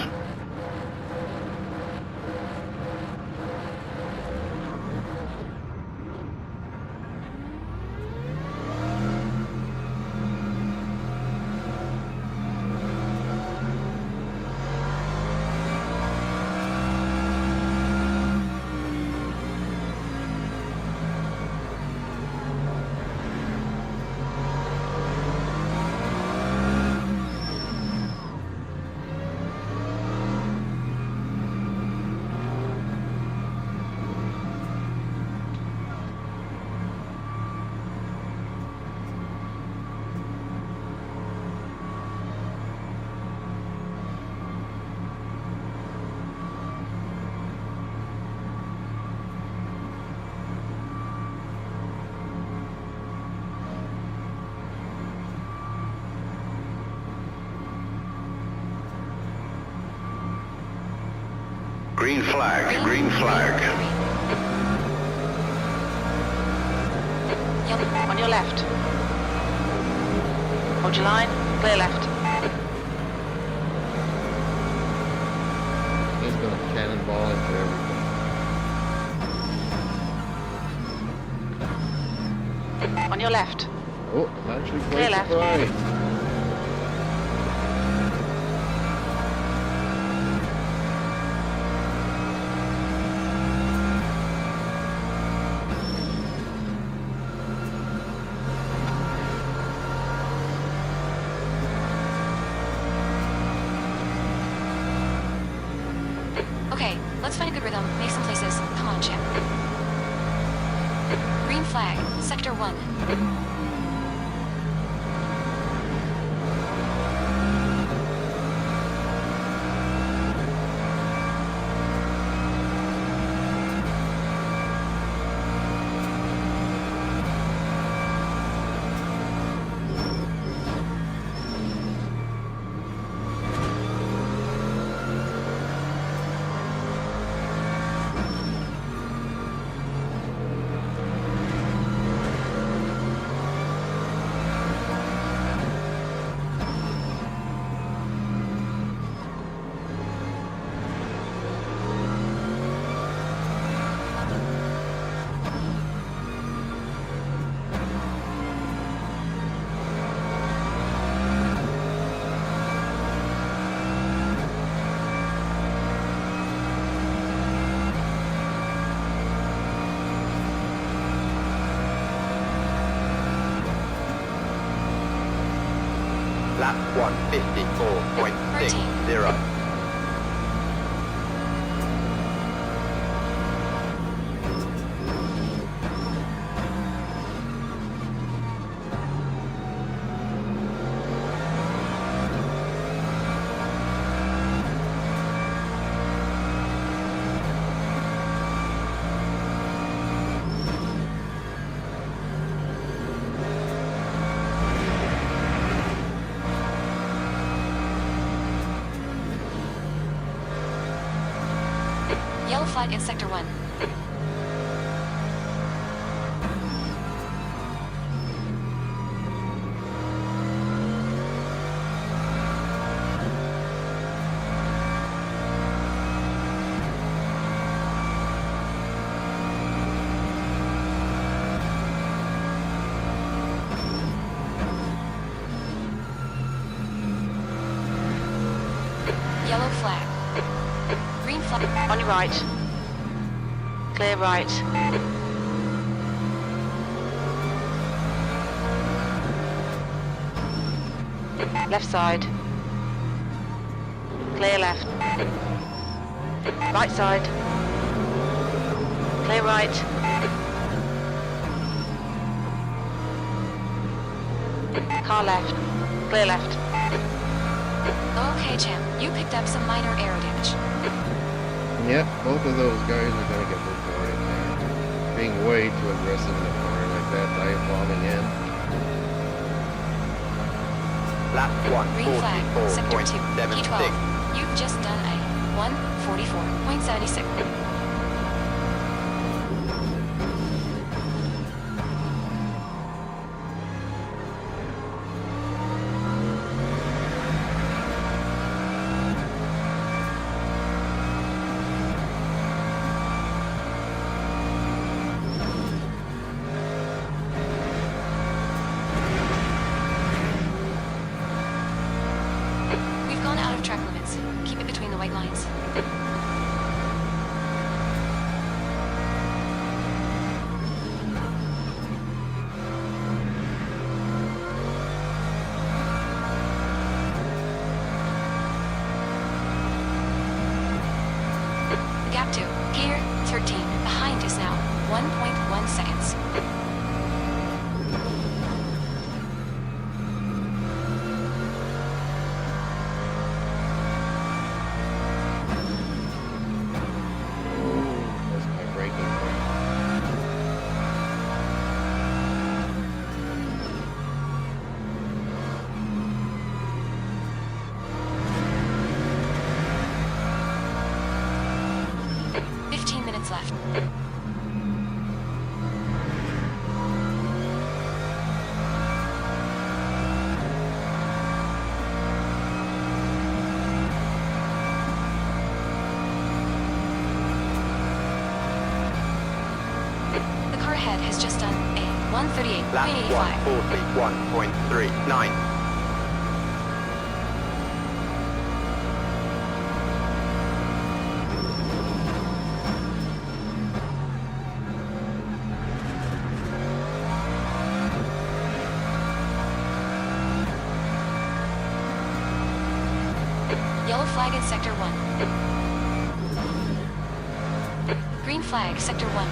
Green flag, green flag. Yellow. On your left. Hold your line. Clear left. He's going to cannonball into everything. On your left. Oh, I'm actually Clear quite left. surprised. Okay, let's find a good rhythm. Make some places. Come on, Chip. Green flag, Sector 1. Lap 154.60. Yellow flag in Sector 1. Yellow flag. Green flag. On your right. Clear right. Left side. Clear left. Right side. Clear right. Car left. Clear left. Okay, champ. You picked up some minor aero damage. Yep, both of those guys are gonna get worked right there. Being way too aggressive in a car like that, dive bombing in. Lap Green flag, sector 2, 144.76. P12. You've just done a 144.76. We've gone out of track limits. Keep it between the white lines. Gap 2, gear 13. Behind is now 1.1 seconds. That's my braking point. Minutes left. The car ahead has just done a Lap 138.85. 141.39. Yellow flag in sector 1. Green flag, sector 1.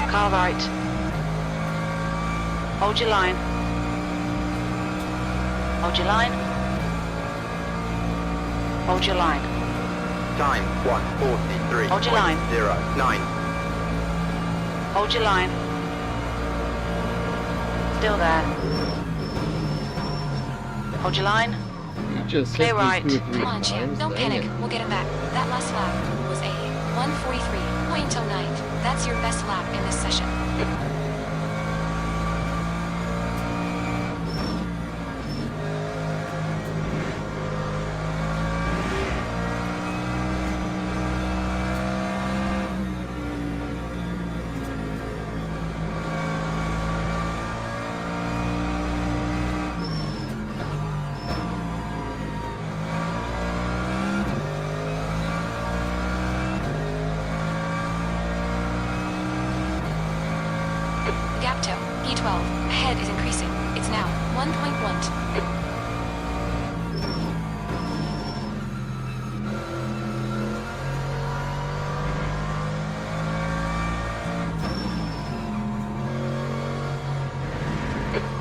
Car right. Hold your line. Hold your line. Hold your line. Time 143.09. Hold your line. Hold your line. Still there. Hold your line. You just Clear hit me right. 2 or 3 Come on, champ. times, Don't dang panic. it. We'll get it back. That last lap was a 143.09. That's your best lap in this session. Gap toe, P12. Ahead is increasing. It's now 1.12.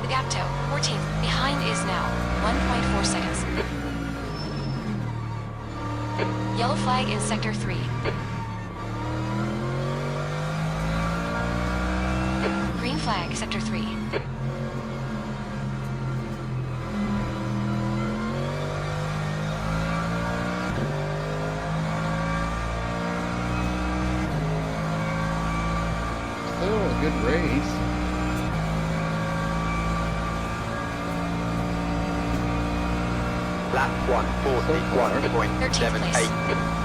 The gap toe, 14th. Behind is now 1.4 seconds. Yellow flag in sector 3. flag, Sector 3. Still a good race. Lap 141.78.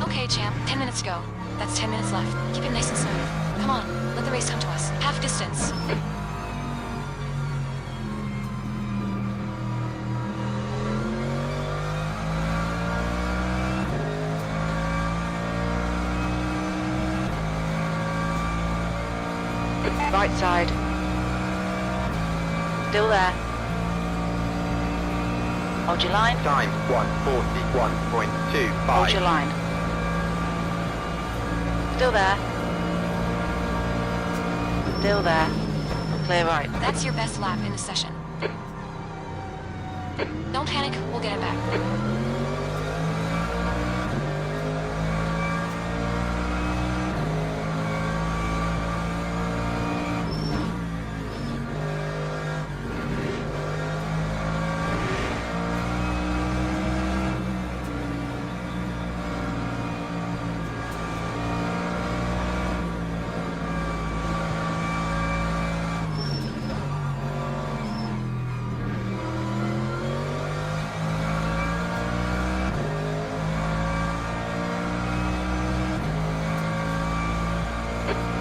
Okay, champ. 10 minutes to go. That's 10 minutes left. Keep it nice and smooth. Come on, let the race come to us. Half distance. Right side. Still there. Hold your line. Time 141.25. Hold your line. Still there. Still there. Clear right. That's your best lap in the session. Don't panic, we'll get it back.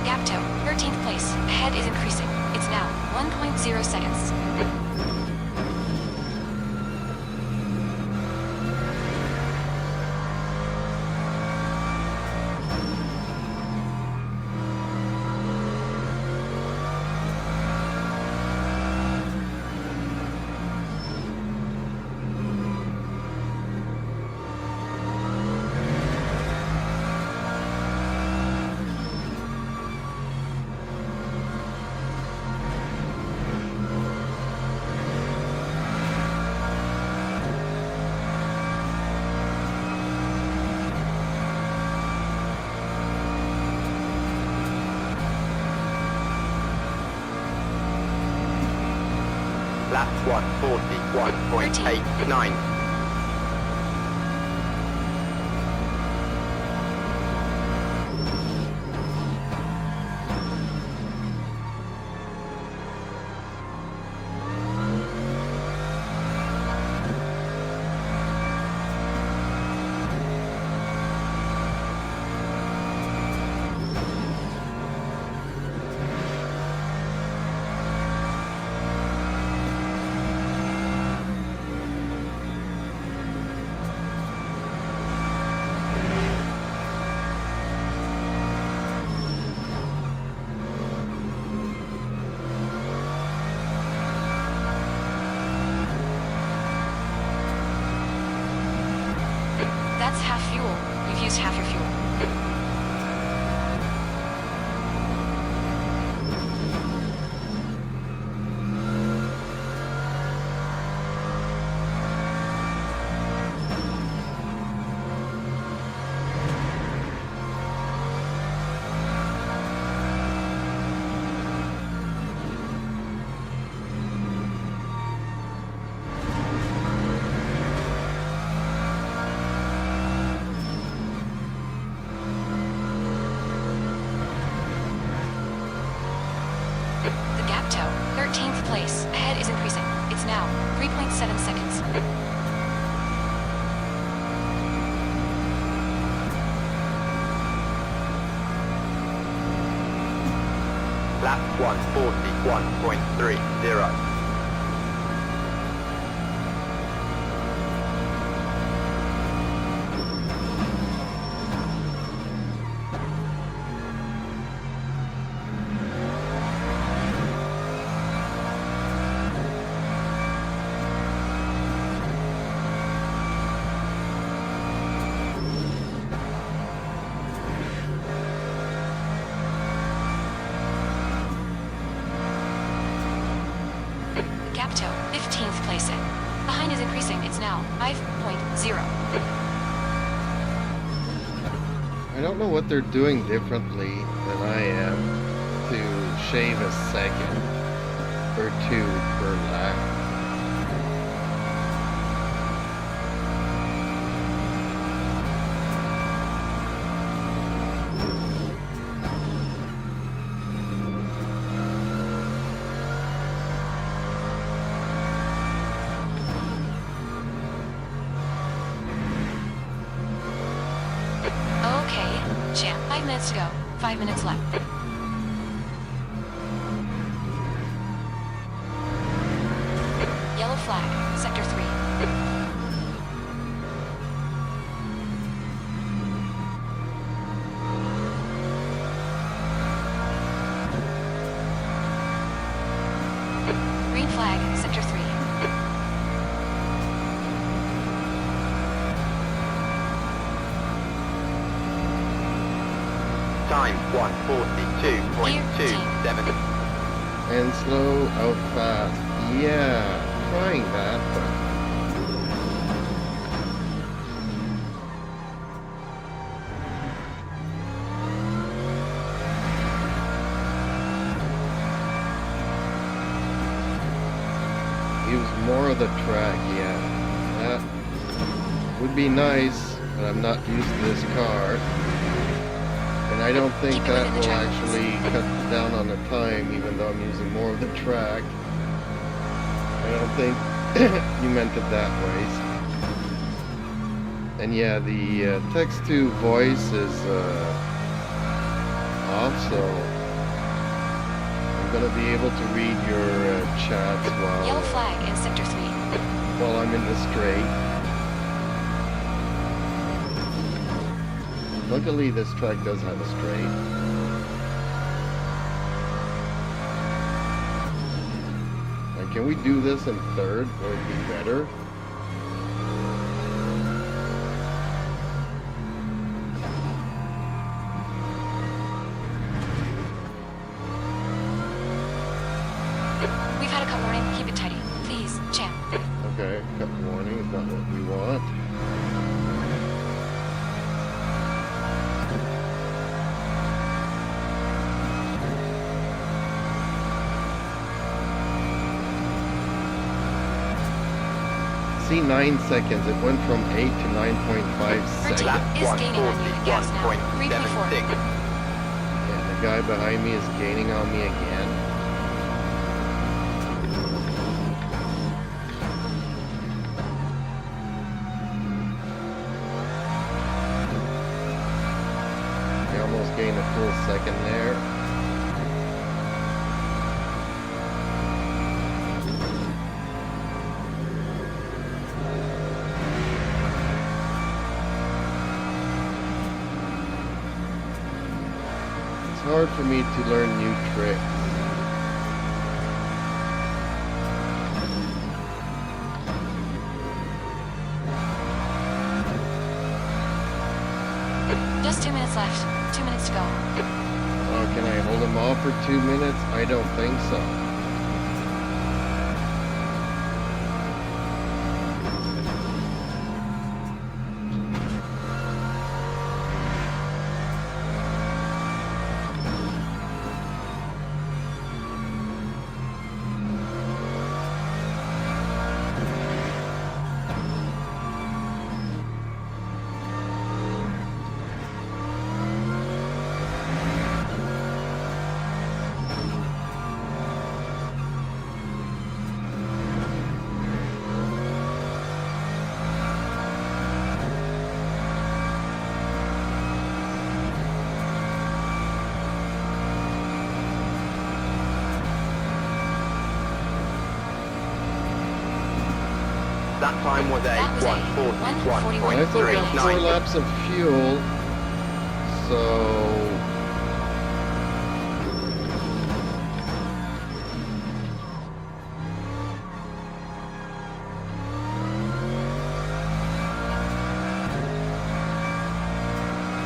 Gap toe, 13th place. Ahead is increasing. It's now 1.0 seconds. Lap 141.89. That's half fuel. You've used half your fuel. 7 seconds. Lap 141.30. Gap toe, 15th place in. Behind is increasing, it's now 5.0. I don't know what they're doing differently than I am to shave a second or two per lap. Okay, champ, 5 minutes to go. 5 minutes left. Yellow flag, sector 3. Green flag, sector 3. Time 142.27. And slow out fast. Yeah, trying that, but use more of the track, yeah. That would be nice, but I'm not used to this car. And I don't think Keep it that within the will track. actually cut down on the time, even though I'm using more of the track. I don't think you meant it that way. And yeah, the text-to-voice is off, so I'm gonna be able to read your chats Yellow flag in sector 3. while I'm in the straight. Luckily, this track does have a straight. And can we do this in third? Would it be better? We've had a cut warning. Keep it tidy. Please, champ. Okay, cut warning is not what we want. See, 9 seconds. It went from 8 to 9.5 seconds. Lap is gaining on you. Gas now. 3.4. 141.76. And the guy behind me is gaining on me again. We almost gained a full second there. It's hard for me to learn new tricks. Just 2 minutes left. 2 minutes to go. Can I hold him off for 2 minutes? I don't think so. That time was a That was a 141.39. I still got 4 laps of fuel, so...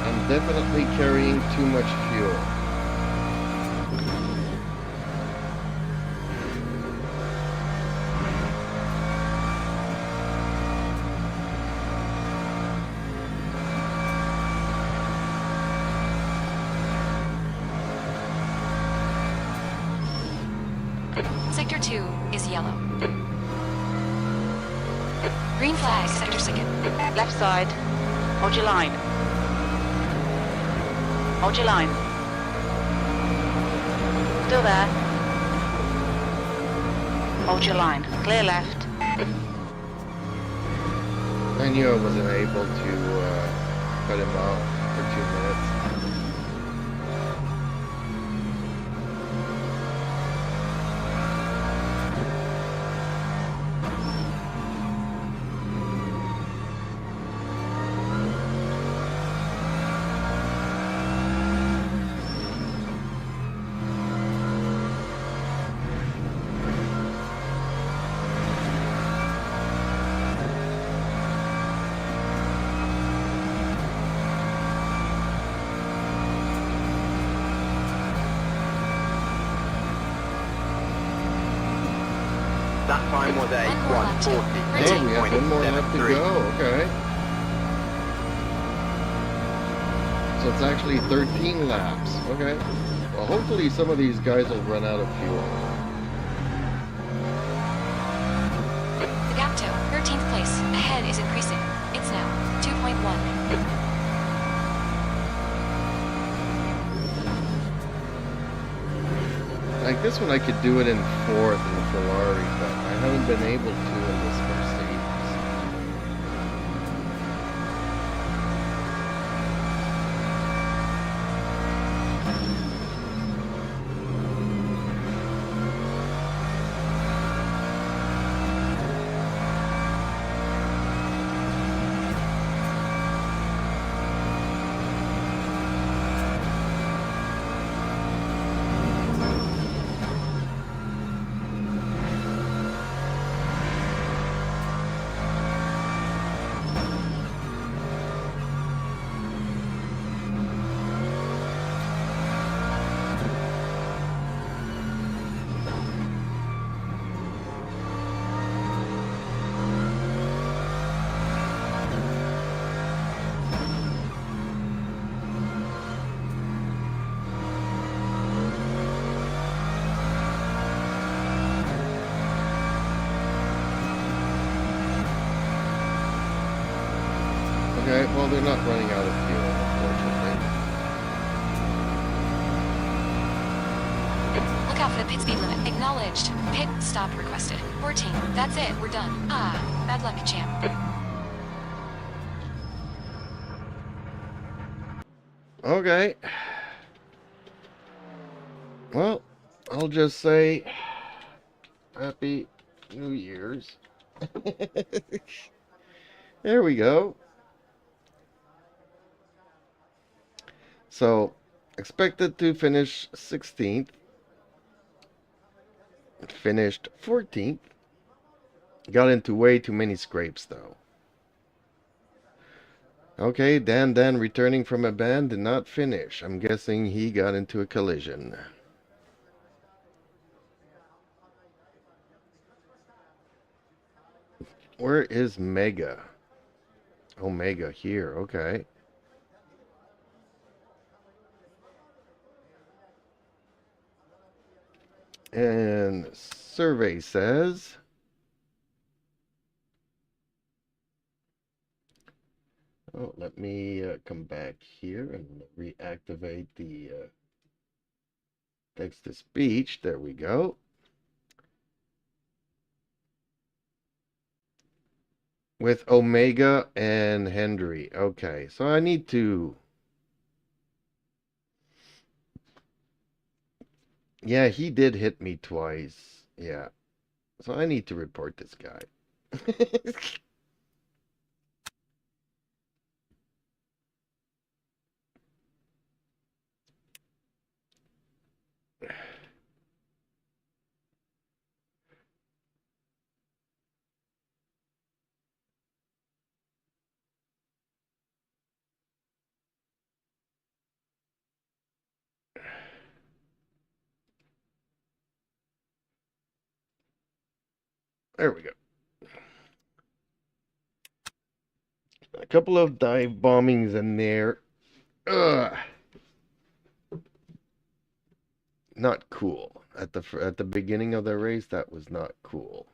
I'm definitely carrying too much fuel. Sector 2 is yellow. Green flag, Sector 2. Left side. Hold your line. Hold your line. Still there. Hold your line. Clear left. I knew I wasn't able to cut him off for 2 minutes. That time was a Hey, we have 1 more lap to 140.73. go, okay. So it's actually 13 laps, okay. Well, hopefully some of these guys will run out of fuel. The gap to 13th place ahead is increasing. It's now 2.1. Like this one I could do it in 4th in the Ferrari, but I haven't been able to in this Mercedes. Okay, well they're not running out of fuel, unfortunately. Look out for the pit speed limit. Acknowledged. Pit stop requested. 14. That's it. We're done. Ah, bad luck, champ. Okay. Well, I'll just say Happy New Year's. There we go. So, expected to finish 16th. Finished 14th. Got into way too many scrapes though. Okay, Dan returning from a ban did not finish. I'm guessing he got into a collision. Where is Mega? Omega here, okay. And survey says oh, let me come back here and reactivate the text to speech. There we go. With Omega and Hendry. Okay, so I need to... Yeah, he did hit me twice. Yeah. So I need to report this guy. There we go. A couple of dive bombings in there. Ugh. Not cool. At the beginning of the race, that was not cool.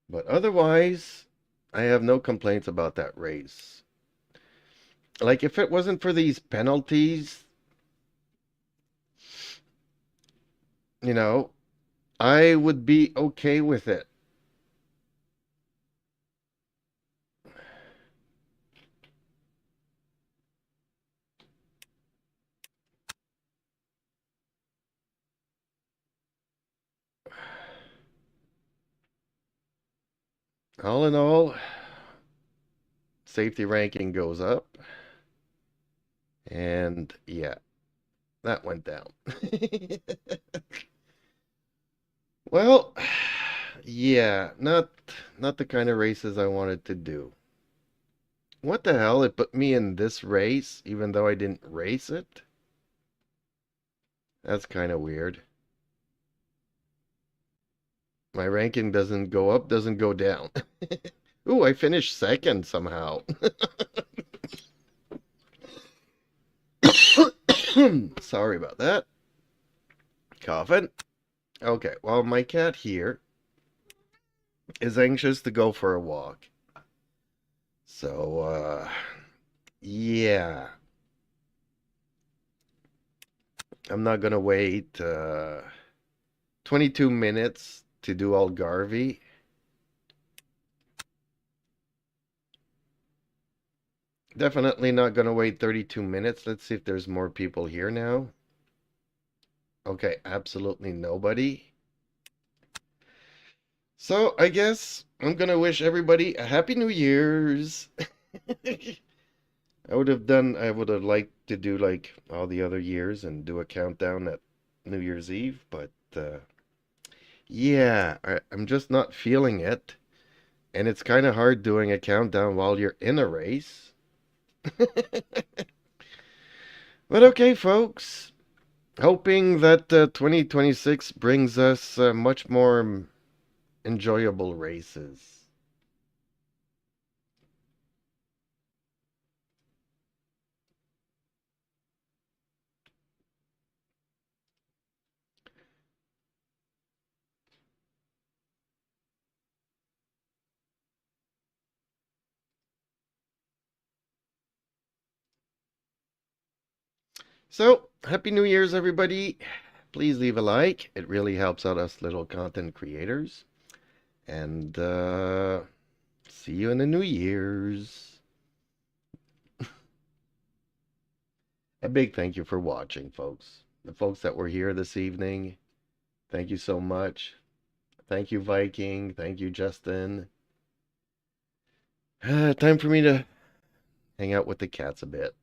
But otherwise, I have no complaints about that race. Like, if it wasn't for these penalties, you know, I would be okay with it. All in all, safety ranking goes up. And yeah, that went down. Well, yeah, not the kind of races I wanted to do. What the hell? It put me in this race even though I didn't race it? That's kind of weird. My ranking doesn't go up, doesn't go down. Ooh, I finished second somehow. Sorry about that. Coughing. Okay, well, my cat here is anxious to go for a walk. So, yeah. I'm not gonna wait 22 minutes to do Algarve. Definitely not gonna wait 32 minutes. Let's see if there's more people here now. Okay, absolutely nobody. So, I guess I'm gonna wish everybody a Happy New Year's. I would have liked to do like all the other years and do a countdown at New Year's Eve, but yeah, I'm just not feeling it. And it's kind of hard doing a countdown while you're in a race. But okay, folks. Hoping that 2026 brings us much more enjoyable races. So, Happy New Year's, everybody. Please leave a like. It really helps out us little content creators. And see you in the New Year's. A big thank you for watching, folks. The folks that were here this evening, thank you so much. Thank you, Viking. Thank you, Justin. Time for me to hang out with the cats a bit.